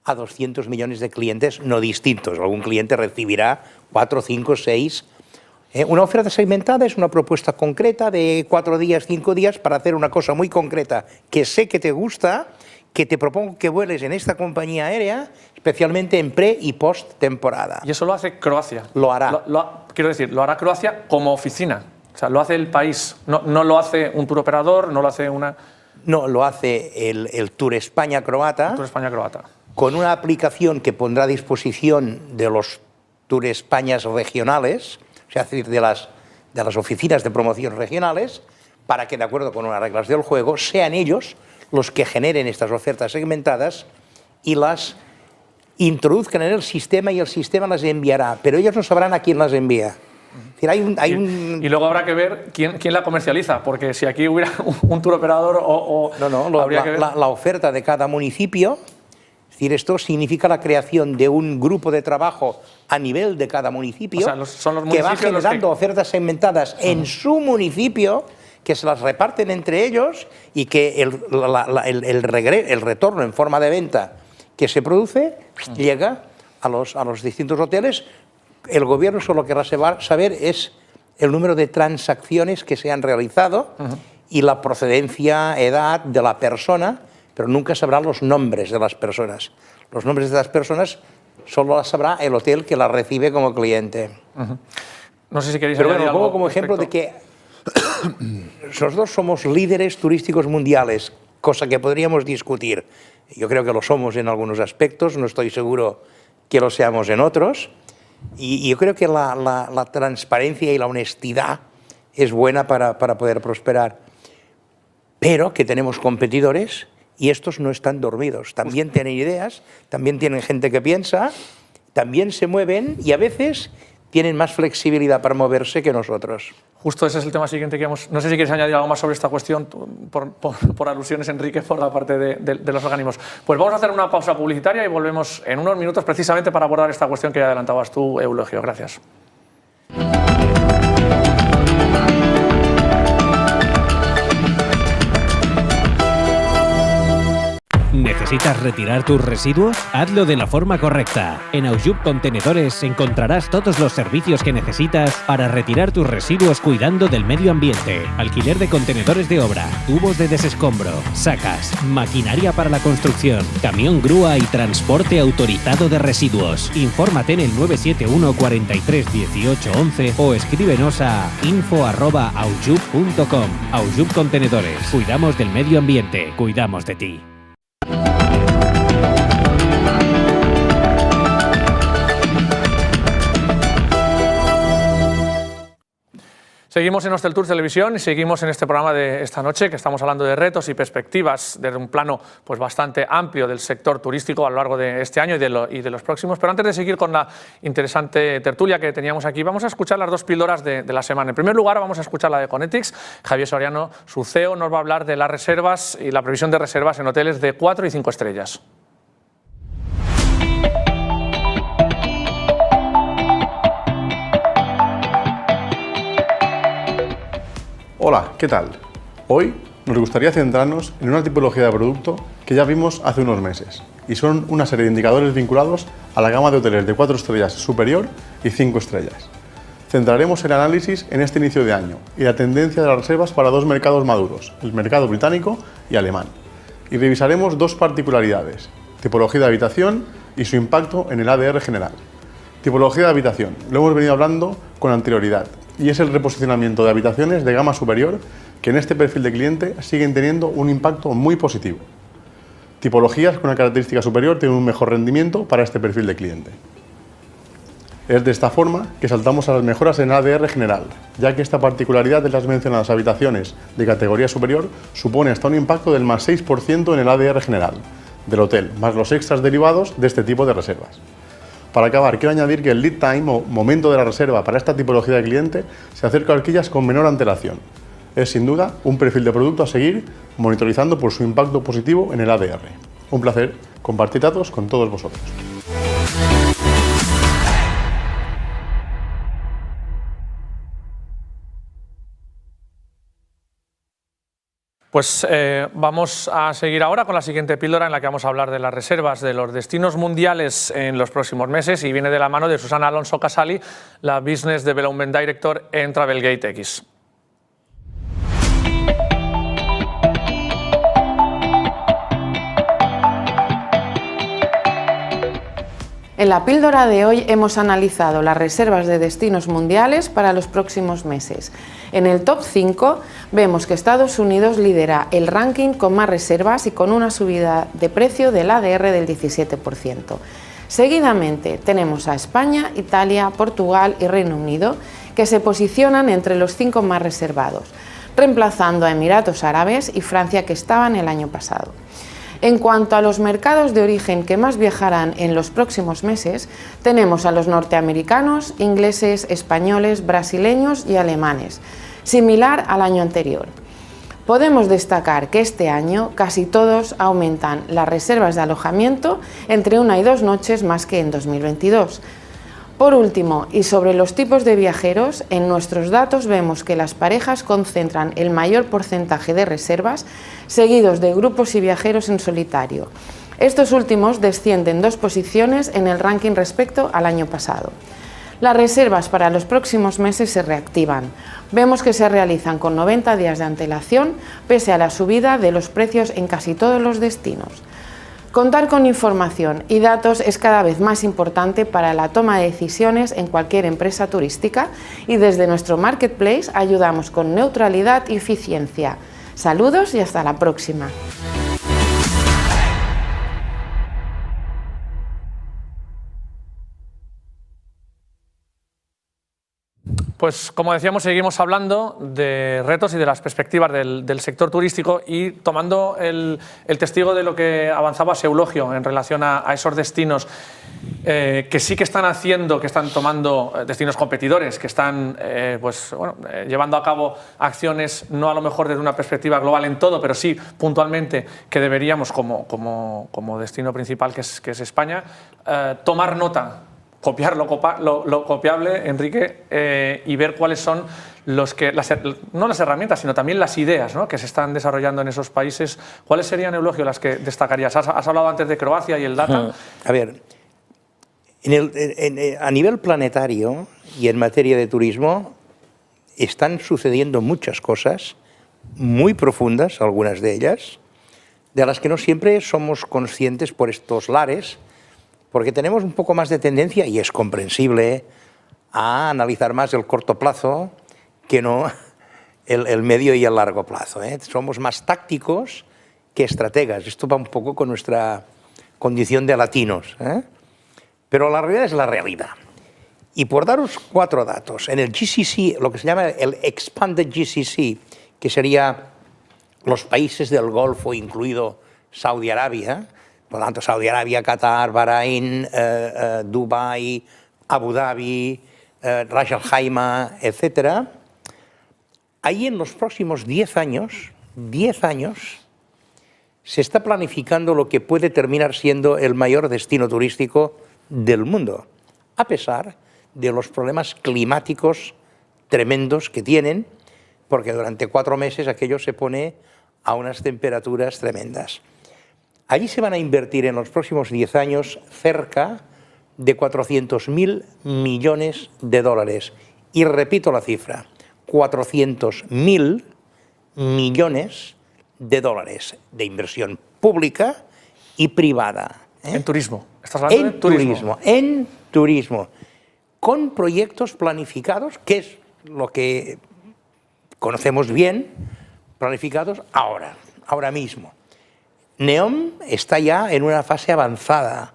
a 200 millones de clientes no distintos. Algún cliente recibirá 4, 5, 6. Una oferta segmentada es una propuesta concreta de 4 días, 5 días para hacer una cosa muy concreta que sé que te gusta, que te propongo que vueles en esta compañía aérea, especialmente en pre- y post-temporada. Y eso lo hace Croacia. Lo hará. Quiero decir, lo hará Croacia como oficina. O sea, lo hace el país. No lo hace un tour operador, no lo hace una... No, lo hace el Tour España Croata. El Tour España Croata. Con una aplicación que pondrá a disposición de los Tour Españas regionales, o sea, es decir, de las oficinas de promoción regionales, para que, de acuerdo con unas reglas del juego, sean ellos los que generen estas ofertas segmentadas y las introduzcan en el sistema y el sistema las enviará, pero ellos no sabrán a quién las envía. Es decir, Y luego habrá que ver quién la comercializa, porque si aquí hubiera un tour operador habría que ver... la oferta de cada municipio, es decir, esto significa la creación de un grupo de trabajo a nivel de cada municipio, o sea, son los que va municipios generando ofertas segmentadas en su municipio, que se las reparten entre ellos y que el retorno en forma de venta que se produce llega a los distintos hoteles. El gobierno solo querrá saber es el número de transacciones que se han realizado y la procedencia, edad de la persona, pero nunca sabrá los nombres de las personas. Los nombres de las personas solo las sabrá el hotel que las recibe como cliente. No sé si queréis pero añadir bueno, pongo algo como ejemplo de que nosotros somos líderes turísticos mundiales, cosa que podríamos discutir. Yo creo que lo somos en algunos aspectos, no estoy seguro que lo seamos en otros. Y yo creo que la transparencia y la honestidad es buena para poder prosperar. Pero que tenemos competidores y estos no están dormidos. También tienen ideas, también tienen gente que piensa, también se mueven y a veces tienen más flexibilidad para moverse que nosotros. Justo ese es el tema siguiente que vamos... No sé si quieres añadir algo más sobre esta cuestión, por alusiones, Enrique, por la parte de los organismos. Pues vamos a hacer una pausa publicitaria y volvemos en unos minutos precisamente para abordar esta cuestión que ya adelantabas tú, Eulogio. Gracias. ¿Necesitas retirar tus residuos? Hazlo de la forma correcta. En Aujub Contenedores encontrarás todos los servicios que necesitas para retirar tus residuos cuidando del medio ambiente. Alquiler de contenedores de obra, tubos de desescombro, sacas, maquinaria para la construcción, camión grúa y transporte autorizado de residuos. Infórmate en el 971 43 18 11 o escríbenos a info@aujub.com. Aujub Contenedores. Cuidamos del medio ambiente. Cuidamos de ti. Seguimos en Hostel Tour Televisión y seguimos en este programa de esta noche que estamos hablando de retos y perspectivas desde un plano pues bastante amplio del sector turístico a lo largo de este año y de los próximos. Pero antes de seguir con la interesante tertulia que teníamos aquí, vamos a escuchar las dos píldoras de la semana. En primer lugar, vamos a escuchar la de Conetix. Javier Soriano, su CEO, nos va a hablar de las reservas y la previsión de reservas en hoteles de 4 y 5 estrellas. Hola, ¿qué tal? Hoy nos gustaría centrarnos en una tipología de producto que ya vimos hace unos meses, y son una serie de indicadores vinculados a la gama de hoteles de 4 estrellas superior y 5 estrellas. Centraremos el análisis en este inicio de año y la tendencia de las reservas para dos mercados maduros, el mercado británico y alemán. Y revisaremos dos particularidades, tipología de habitación y su impacto en el ADR general. Tipología de habitación, lo hemos venido hablando con anterioridad, y es el reposicionamiento de habitaciones de gama superior que en este perfil de cliente siguen teniendo un impacto muy positivo. Tipologías con una característica superior tienen un mejor rendimiento para este perfil de cliente. Es de esta forma que saltamos a las mejoras en ADR general, ya que esta particularidad de las mencionadas habitaciones de categoría superior supone hasta un impacto del más 6% en el ADR general del hotel, más los extras derivados de este tipo de reservas. Para acabar, quiero añadir que el lead time o momento de la reserva para esta tipología de cliente se acerca a horquillas con menor antelación. Es sin duda un perfil de producto a seguir monitorizando por su impacto positivo en el ADR. Un placer compartir datos con todos vosotros. Pues vamos a seguir ahora con la siguiente píldora en la que vamos a hablar de las reservas de los destinos mundiales en los próximos meses, y viene de la mano de Susana Alonso Casali, la Business Development Director en Travelgate X. En la píldora de hoy hemos analizado las reservas de destinos mundiales para los próximos meses. En el top 5 vemos que Estados Unidos lidera el ranking con más reservas y con una subida de precio del ADR del 17%. Seguidamente tenemos a España, Italia, Portugal y Reino Unido, que se posicionan entre los 5 más reservados, reemplazando a Emiratos Árabes y Francia, que estaban el año pasado. En cuanto a los mercados de origen que más viajarán en los próximos meses, tenemos a los norteamericanos, ingleses, españoles, brasileños y alemanes, similar al año anterior. Podemos destacar que este año casi todos aumentan las reservas de alojamiento entre 1 y 2 noches más que en 2022. Por último, y sobre los tipos de viajeros, en nuestros datos vemos que las parejas concentran el mayor porcentaje de reservas, seguidos de grupos y viajeros en solitario. Estos últimos descienden 2 posiciones en el ranking respecto al año pasado. Las reservas para los próximos meses se reactivan. Vemos que se realizan con 90 días de antelación, pese a la subida de los precios en casi todos los destinos. Contar con información y datos es cada vez más importante para la toma de decisiones en cualquier empresa turística, y desde nuestro marketplace ayudamos con neutralidad y eficiencia. Saludos y hasta la próxima. Pues como decíamos, seguimos hablando de retos y de las perspectivas del sector turístico, y tomando el testigo de lo que avanzaba Seulogio en relación a esos destinos que sí que están haciendo, que están tomando destinos competidores, que están llevando a cabo acciones no a lo mejor desde una perspectiva global en todo, pero sí puntualmente, que deberíamos como destino principal, que es España, tomar nota, copiar lo copiable, Enrique, y ver cuáles son no las herramientas, sino también las ideas, ¿no?, que se están desarrollando en esos países. ¿Cuáles serían, Eulogio, las que destacarías? Has hablado antes de Croacia y el data. A ver, a nivel planetario y en materia de turismo están sucediendo muchas cosas muy profundas, algunas de ellas, de las que no siempre somos conscientes por estos lares, porque tenemos un poco más de tendencia, y es comprensible, a analizar más el corto plazo que no el medio y el largo plazo, ¿eh? Somos más tácticos que estrategas. Esto va un poco con nuestra condición de latinos, ¿eh? Pero la realidad es la realidad. Y por daros 4 datos, en el GCC, lo que se llama el Expanded GCC, que sería los países del Golfo, incluido Saudi Arabia, por lo tanto, Saudi Arabia, Qatar, Bahrein, Dubái, Abu Dhabi, Ras Al Khaimah, etc. Ahí en los próximos 10 años, se está planificando lo que puede terminar siendo el mayor destino turístico del mundo, a pesar de los problemas climáticos tremendos que tienen, porque durante 4 meses aquello se pone a unas temperaturas tremendas. Allí se van a invertir en los próximos 10 años cerca de 400.000 millones de dólares. Y repito la cifra, 400.000 millones de dólares de inversión pública y privada. En turismo. ¿Estás hablando de turismo? En turismo. Con proyectos planificados, que es lo que conocemos bien, planificados ahora mismo. NEOM está ya en una fase avanzada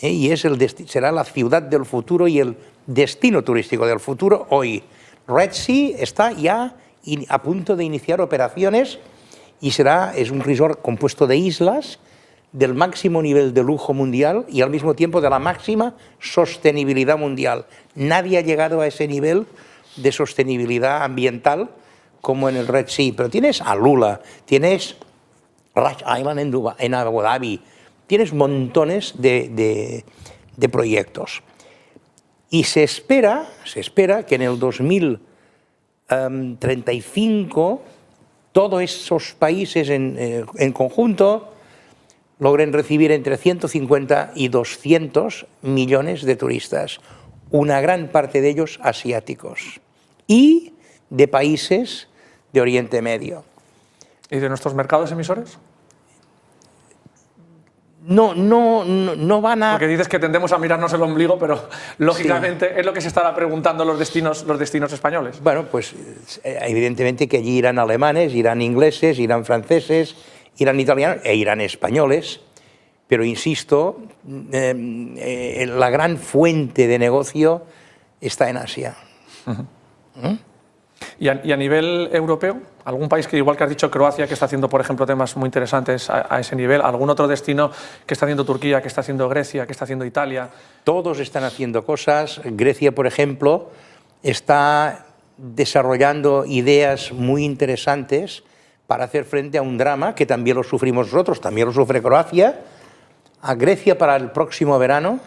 y será la ciudad del futuro y el destino turístico del futuro hoy. Red Sea está ya a punto de iniciar operaciones y es un resort compuesto de islas del máximo nivel de lujo mundial y al mismo tiempo de la máxima sostenibilidad mundial. Nadie ha llegado a ese nivel de sostenibilidad ambiental como en el Red Sea, pero tienes Alula, tienes Rush Island en Abu Dhabi, tienes montones de proyectos. Y se espera que en el 2035 todos esos países en conjunto logren recibir entre 150 y 200 millones de turistas, una gran parte de ellos asiáticos y de países de Oriente Medio. ¿Y de nuestros mercados emisores? No van a... Porque dices que tendemos a mirarnos el ombligo, pero lógicamente es lo que se estará preguntando los destinos españoles. Bueno, pues evidentemente que allí irán alemanes, irán ingleses, irán franceses, irán italianos e irán españoles, pero insisto, la gran fuente de negocio está en Asia. ¿Y a nivel europeo? ¿Algún país que, igual que has dicho, Croacia, que está haciendo, por ejemplo, temas muy interesantes a ese nivel? ¿Algún otro destino que está haciendo Turquía, que está haciendo Grecia, que está haciendo Italia? Todos están haciendo cosas. Grecia, por ejemplo, está desarrollando ideas muy interesantes para hacer frente a un drama que también lo sufrimos nosotros, también lo sufre Croacia. A Grecia para el próximo verano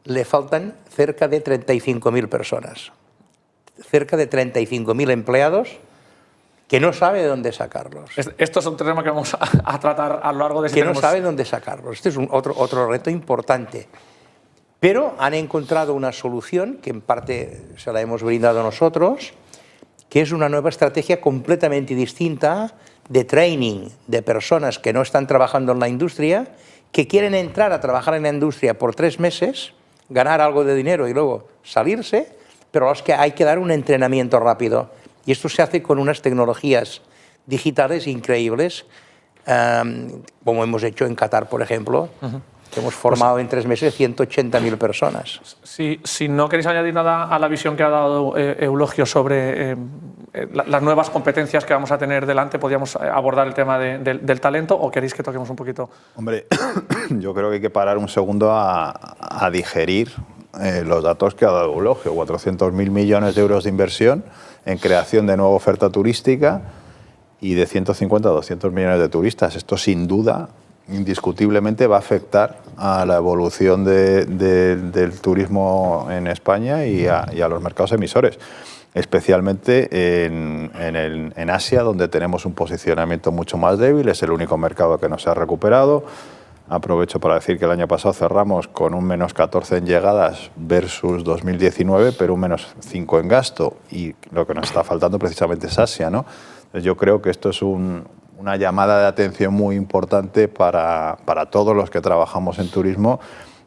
le faltan cerca de 35.000 personas. Cerca de 35.000 empleados que no sabe de dónde sacarlos. Esto es un tema que vamos a tratar a lo largo de este no sabe dónde sacarlos. Este es otro reto importante. Pero han encontrado una solución que en parte se la hemos brindado nosotros, que es una nueva estrategia completamente distinta de training de personas que no están trabajando en la industria, que quieren entrar a trabajar en la industria por 3 meses, ganar algo de dinero y luego salirse, pero a los que hay que dar un entrenamiento rápido. Y esto se hace con unas tecnologías digitales increíbles, como hemos hecho en Qatar, por ejemplo, que hemos formado en 3 meses 180.000 personas. Si no queréis añadir nada a la visión que ha dado Eulogio sobre las nuevas competencias que vamos a tener delante, podríamos abordar el tema del talento, o queréis que toquemos un poquito. Hombre, yo creo que hay que parar un segundo a digerir los datos que ha dado Eulogio. 400.000 millones de euros de inversión en creación de nueva oferta turística y de 150 a 200 millones de turistas. Esto sin duda, indiscutiblemente, va a afectar a la evolución del turismo en España y a los mercados emisores, especialmente en Asia, donde tenemos un posicionamiento mucho más débil. Es el único mercado que no se ha recuperado. Aprovecho para decir que el año pasado cerramos con un menos 14 en llegadas versus 2019, pero un menos 5 en gasto, y lo que nos está faltando precisamente es Asia, ¿no? Entonces yo creo que esto es una llamada de atención muy importante para todos los que trabajamos en turismo,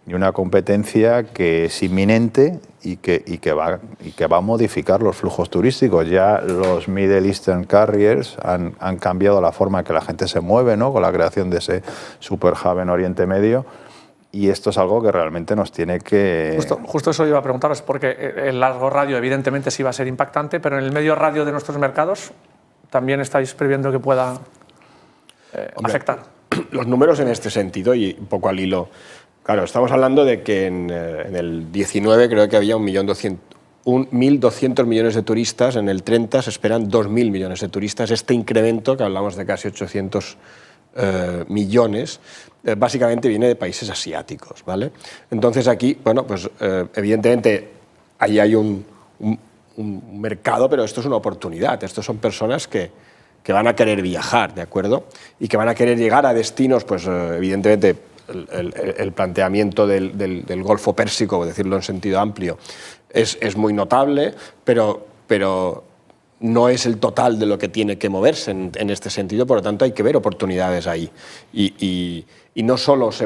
y una competencia que es inminente y que va a modificar los flujos turísticos. Ya los Middle Eastern Carriers han cambiado la forma en que la gente se mueve, ¿no?, con la creación de ese super hub en Oriente Medio, y esto es algo que realmente nos tiene que... Justo eso iba a preguntaros, porque el largo radio evidentemente sí va a ser impactante, pero en el medio radio de nuestros mercados también estáis previendo que pueda afectar. Los números en este sentido, y un poco al hilo... Claro, estamos hablando de que en el 19 creo que había 1.200 millones de turistas, en el 30 se esperan 2.000 millones de turistas. Este incremento, que hablamos de casi 800 millones, básicamente viene de países asiáticos, ¿vale? Entonces aquí, bueno, pues evidentemente ahí hay un mercado, pero esto es una oportunidad. Estos son personas que que van a querer viajar, ¿de acuerdo? Y que van a querer llegar a destinos, pues evidentemente el planteamiento del Golfo Pérsico, por decirlo en sentido amplio, es muy notable, pero no es el total de lo que tiene que moverse en este sentido, por lo tanto hay que ver oportunidades ahí. Y no solo se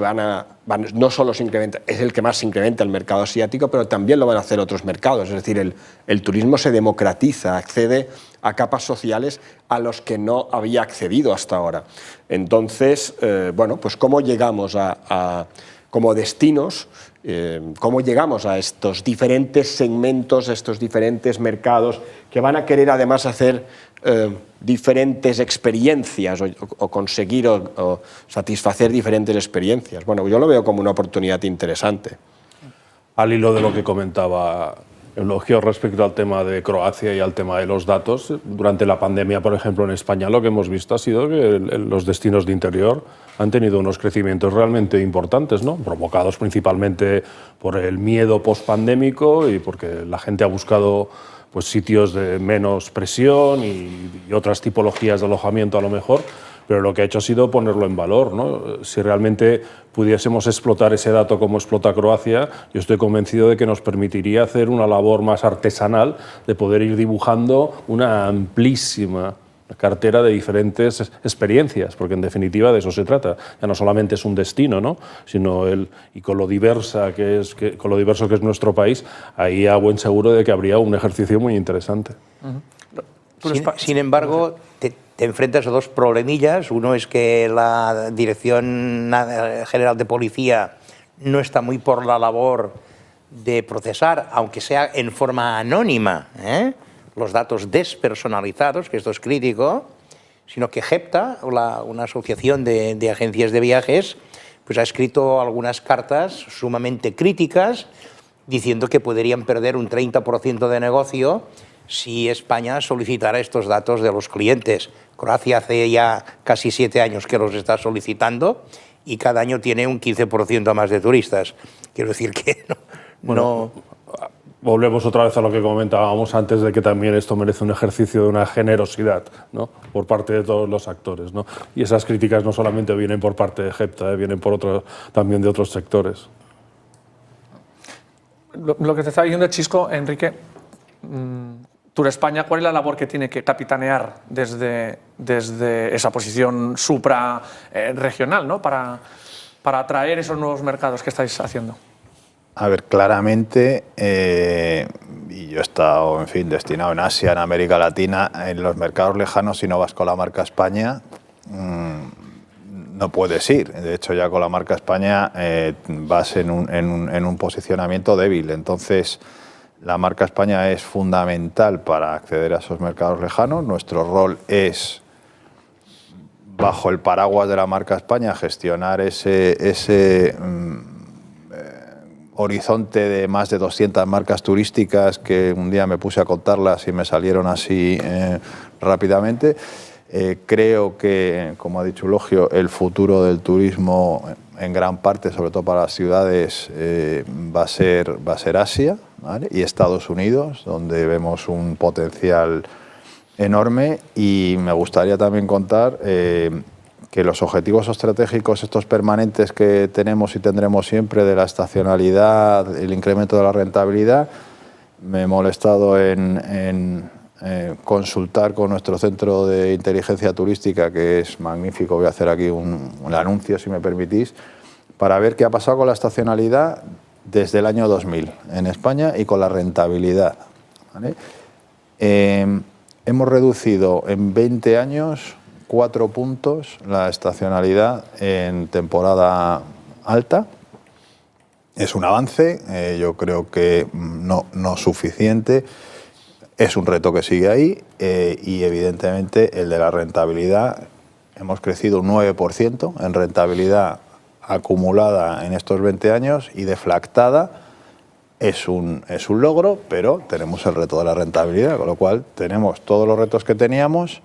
incrementa, es el que más se incrementa el mercado asiático, pero también lo van a hacer otros mercados. Es decir, el turismo se democratiza, accede a capas sociales a los que no había accedido hasta ahora. Entonces, bueno, pues cómo llegamos como destinos, cómo llegamos a estos diferentes segmentos, estos diferentes mercados que van a querer además hacer diferentes experiencias o conseguir o satisfacer diferentes experiencias. Bueno, yo lo veo como una oportunidad interesante. Al hilo de lo que comentaba Eulogio respecto al tema de Croacia y al tema de los datos, durante la pandemia, por ejemplo, en España lo que hemos visto ha sido que los destinos de interior han tenido unos crecimientos realmente importantes, ¿no? Provocados principalmente por el miedo pospandémico y porque la gente ha buscado pues, sitios de menos presión y otras tipologías de alojamiento a lo mejor, pero lo que ha hecho ha sido ponerlo en valor, ¿no? Si realmente pudiésemos explotar ese dato como explota Croacia, yo estoy convencido de que nos permitiría hacer una labor más artesanal de poder ir dibujando una amplísima cartera de diferentes experiencias, porque en definitiva de eso se trata. Ya no solamente es un destino, ¿no? Sino y con lo diverso que es nuestro país, ahí a buen seguro de que habría un ejercicio muy interesante. Sin embargo, te enfrentas a dos problemillas. Uno es que la Dirección General de Policía no está muy por la labor de procesar, aunque sea en forma anónima, los datos despersonalizados, que esto es crítico, sino que GEPTA, una asociación de agencias de viajes, pues ha escrito algunas cartas sumamente críticas diciendo que podrían perder un 30% de negocio si España solicitara estos datos de los clientes. Croacia hace ya casi 7 años que los está solicitando y cada año tiene un 15% más de turistas. Quiero decir que no. Volvemos otra vez a lo que comentábamos antes de que también esto merece un ejercicio de una generosidad, ¿no? Por parte de todos los actores, ¿no? Y esas críticas no solamente vienen por parte de GEPTA, vienen también de otros sectores. Lo que te está diciendo Chisco, Enrique, Tour España, ¿cuál es la labor que tiene que capitanear desde esa posición supra-regional, ¿no? para atraer esos nuevos mercados que estáis haciendo? A ver, claramente, y yo he estado, en fin, destinado en Asia, en América Latina, en los mercados lejanos, si no vas con la marca España, no puedes ir. De hecho, ya con la marca España vas en un posicionamiento débil. Entonces, la marca España es fundamental para acceder a esos mercados lejanos. Nuestro rol es, bajo el paraguas de la marca España, gestionar ese horizonte de más de 200 marcas turísticas que un día me puse a contarlas y me salieron así rápidamente. Creo que, como ha dicho Eulogio, el futuro del turismo en gran parte, sobre todo para las ciudades, va a ser Asia, ¿vale? Y Estados Unidos, donde vemos un potencial enorme. Y me gustaría también contar que los objetivos estratégicos, estos permanentes que tenemos y tendremos siempre, de la estacionalidad, el incremento de la rentabilidad, me he molestado en consultar con nuestro centro de inteligencia turística, que es magnífico. Voy a hacer aquí un anuncio, si me permitís, para ver qué ha pasado con la estacionalidad desde el año 2000 en España y con la rentabilidad, ¿vale? Hemos reducido en 20 años 4 puntos la estacionalidad en temporada alta. Es un avance, yo creo que no suficiente. Es un reto que sigue ahí y evidentemente el de la rentabilidad. Hemos crecido un 9% en rentabilidad acumulada en estos 20 años y deflactada. Es un logro, pero tenemos el reto de la rentabilidad, con lo cual tenemos todos los retos que teníamos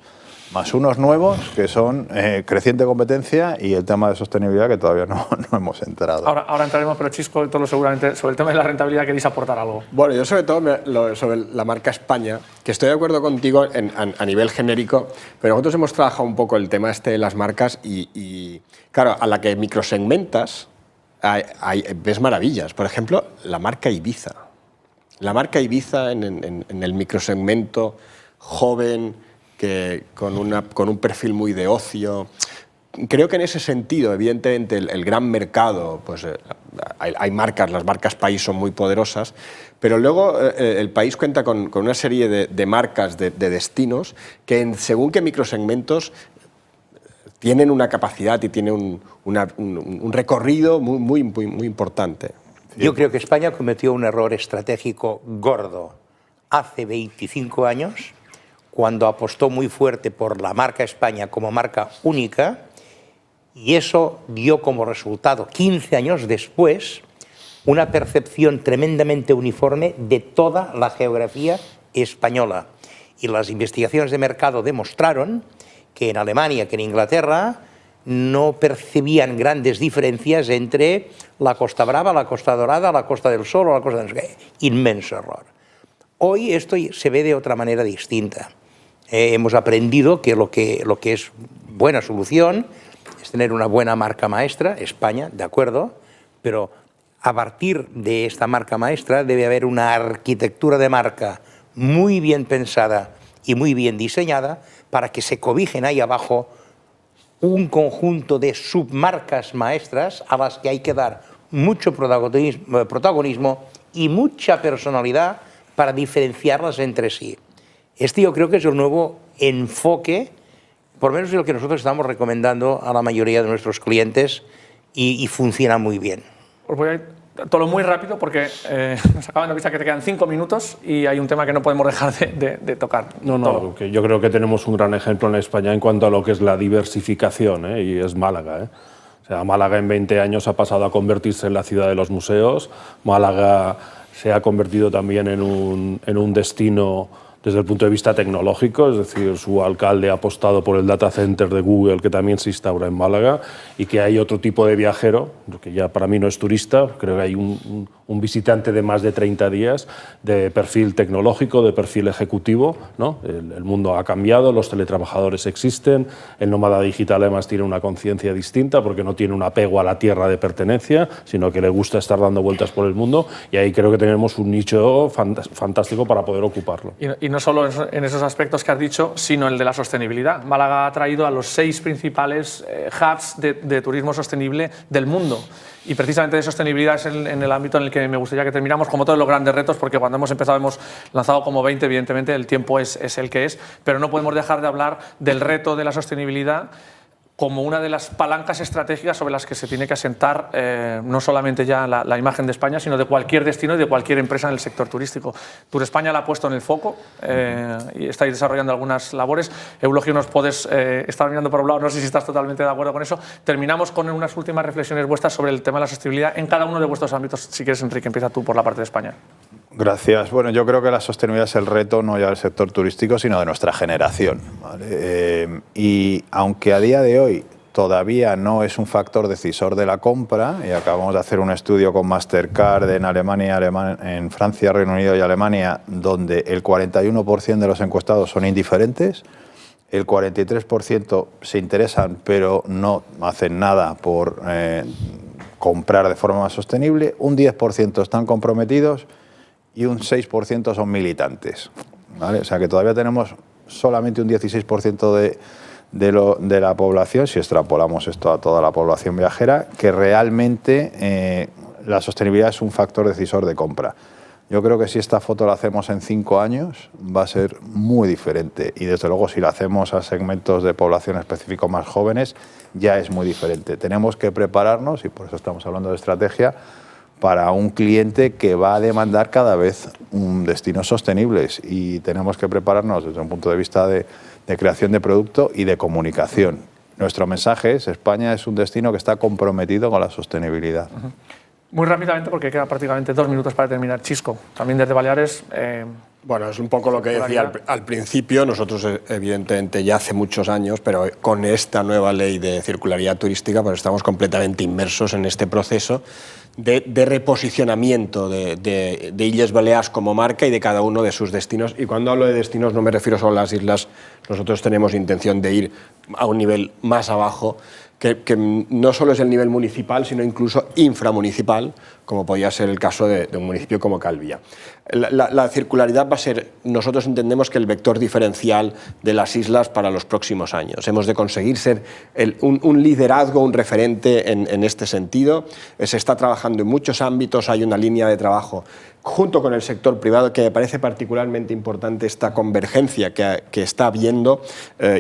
más unos nuevos que son creciente competencia y el tema de sostenibilidad que todavía no hemos entrado. Ahora entraremos, pero Chisco, todo seguramente sobre el tema de la rentabilidad queréis aportar algo. Bueno, yo sobre todo sobre la marca España, que estoy de acuerdo contigo a nivel genérico, pero nosotros hemos trabajado un poco el tema de las marcas y claro, a la que microsegmentas ves maravillas. Por ejemplo, la marca Ibiza. La marca Ibiza en el microsegmento joven, que con un perfil muy de ocio. Creo que en ese sentido, evidentemente, el gran mercado, pues hay marcas, las marcas país son muy poderosas, pero luego el país cuenta con una serie de marcas, de destinos, que según qué microsegmentos tienen una capacidad y tienen un recorrido muy importante. Yo creo que España cometió un error estratégico gordo hace 25 años, cuando apostó muy fuerte por la marca España como marca única, y eso dio como resultado, 15 años después, una percepción tremendamente uniforme de toda la geografía española. Y las investigaciones de mercado demostraron que en Alemania, que en Inglaterra, no percibían grandes diferencias entre la Costa Brava, la Costa Dorada, la Costa del Sol o la Costa del... Inmenso error. Hoy esto se ve de otra manera distinta. Hemos aprendido que lo que es buena solución es tener una buena marca maestra, España, de acuerdo, pero a partir de esta marca maestra debe haber una arquitectura de marca muy bien pensada y muy bien diseñada para que se cobijen ahí abajo un conjunto de submarcas maestras a las que hay que dar mucho protagonismo y mucha personalidad para diferenciarlas entre sí. Este yo creo que es el nuevo enfoque, por lo menos el que nosotros estamos recomendando a la mayoría de nuestros clientes y funciona muy bien. Os voy a ir todo muy rápido porque nos acaban de avisar que te quedan 5 minutos y hay un tema que no podemos dejar de tocar. No, que yo creo que tenemos un gran ejemplo en España en cuanto a lo que es la diversificación, y es Málaga. O sea, Málaga en 20 años ha pasado a convertirse en la ciudad de los museos. Málaga se ha convertido también en un destino desde el punto de vista tecnológico, es decir, su alcalde ha apostado por el data center de Google, que también se instaura en Málaga, y que hay otro tipo de viajero, que ya para mí no es turista, creo que hay un visitante de más de 30 días de perfil tecnológico, de perfil ejecutivo, ¿no? El mundo ha cambiado, los teletrabajadores existen, el nómada digital además tiene una conciencia distinta porque no tiene un apego a la tierra de pertenencia, sino que le gusta estar dando vueltas por el mundo, y ahí creo que tenemos un nicho fantástico para poder ocuparlo. Y no solo en esos aspectos que has dicho, sino el de la sostenibilidad. Málaga ha traído a los 6 principales hubs de turismo sostenible del mundo. Y precisamente de sostenibilidad es en el ámbito en el que me gustaría que terminamos, como todos los grandes retos, porque cuando hemos empezado hemos lanzado como 20, evidentemente el tiempo es el que es, pero no podemos dejar de hablar del reto de la sostenibilidad como una de las palancas estratégicas sobre las que se tiene que asentar no solamente ya la imagen de España, sino de cualquier destino y de cualquier empresa en el sector turístico. Tour España la ha puesto en el foco y estáis desarrollando algunas labores. Eulogio, nos puedes estar mirando por un lado, no sé si estás totalmente de acuerdo con eso. Terminamos con unas últimas reflexiones vuestras sobre el tema de la sostenibilidad en cada uno de vuestros ámbitos. Si quieres, Enrique, empieza tú por la parte de España. Gracias. Bueno, yo creo que la sostenibilidad es el reto no ya del sector turístico, sino de nuestra generación, ¿vale? Y aunque a día de hoy todavía no es un factor decisor de la compra, y acabamos de hacer un estudio con Mastercard en Alemania, en Francia, Reino Unido y Alemania, donde el 41% de los encuestados son indiferentes, el 43% se interesan pero no hacen nada por comprar de forma más sostenible, un 10% están comprometidos y un 6% son militantes, ¿vale? O sea que todavía tenemos solamente un 16% de la población, si extrapolamos esto a toda la población viajera, que realmente la sostenibilidad es un factor decisor de compra. Yo creo que si esta foto la hacemos en 5 años va a ser muy diferente, y desde luego si la hacemos a segmentos de población específicos más jóvenes ya es muy diferente. Tenemos que prepararnos, y por eso estamos hablando de estrategia, para un cliente que va a demandar cada vez destinos sostenibles, y tenemos que prepararnos desde un punto de vista de creación de producto y de comunicación. Nuestro mensaje es: España es un destino que está comprometido con la sostenibilidad. Muy rápidamente, porque quedan prácticamente 2 minutos para terminar. Chisco, también desde Baleares. Bueno, es un poco lo que decía al principio. Nosotros, evidentemente, ya hace muchos años, pero con esta nueva ley de circularidad turística, pues estamos completamente inmersos en este proceso de reposicionamiento de Illes Balears como marca y de cada uno de sus destinos. Y cuando hablo de destinos no me refiero solo a las islas, nosotros tenemos intención de ir a un nivel más abajo, que no solo es el nivel municipal, sino incluso inframunicipal, como podría ser el caso de un municipio como Calviá. La circularidad va a ser, nosotros entendemos que el vector diferencial de las islas para los próximos años. Hemos de conseguir ser un liderazgo, un referente en este sentido. Se está trabajando en muchos ámbitos, hay una línea de trabajo junto con el sector privado que me parece particularmente importante, esta convergencia que está habiendo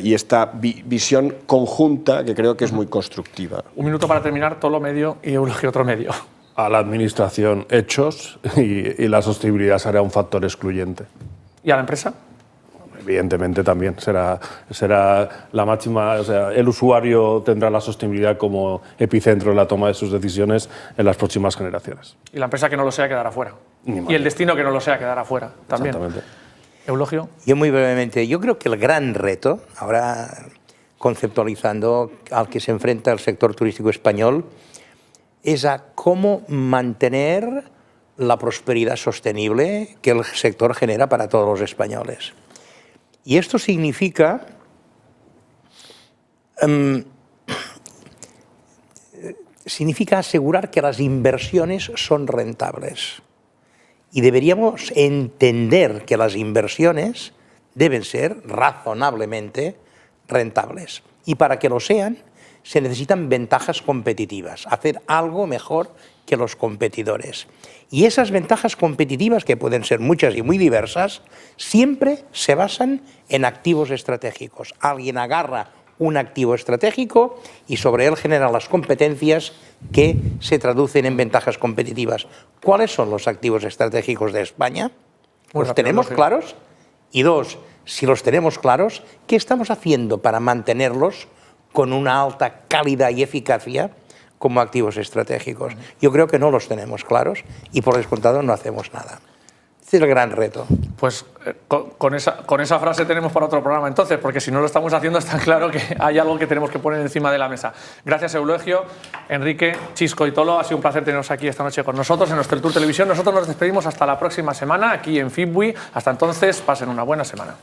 y esta visión conjunta que creo que es muy constructiva. Un minuto para terminar, Tolo medio y Eulogio otro medio. A la administración hechos y la sostenibilidad será un factor excluyente. ¿Y a la empresa? Evidentemente también será la máxima, o sea, el usuario tendrá la sostenibilidad como epicentro en la toma de sus decisiones en las próximas generaciones. Y la empresa que no lo sea quedará fuera. Y el destino que no lo sea quedará fuera también. Exactamente. Eulogio. Yo muy brevemente, yo creo que el gran reto, ahora conceptualizando al que se enfrenta el sector turístico español, es a cómo mantener la prosperidad sostenible que el sector genera para todos los españoles. Y esto significa asegurar que las inversiones son rentables. Y deberíamos entender que las inversiones deben ser razonablemente rentables. Y para que lo sean, se necesitan ventajas competitivas, hacer algo mejor que los competidores. Y esas ventajas competitivas, que pueden ser muchas y muy diversas, siempre se basan en activos estratégicos. Alguien agarra un activo estratégico y sobre él genera las competencias que se traducen en ventajas competitivas. ¿Cuáles son los activos estratégicos de España? ¿Los tenemos claros? Y dos, si los tenemos claros, ¿qué estamos haciendo para mantenerlos con una alta calidad y eficacia como activos estratégicos? Yo creo que no los tenemos claros y por descontado no hacemos nada. Este es el gran reto. Pues con esa frase tenemos para otro programa entonces, porque si no lo estamos haciendo está claro que hay algo que tenemos que poner encima de la mesa. Gracias Eulogio, Enrique, Chisco y Tolo, ha sido un placer teneros aquí esta noche con nosotros en Hostel Tour Televisión. Nosotros nos despedimos hasta la próxima semana aquí en Fitbui. Hasta entonces, pasen una buena semana.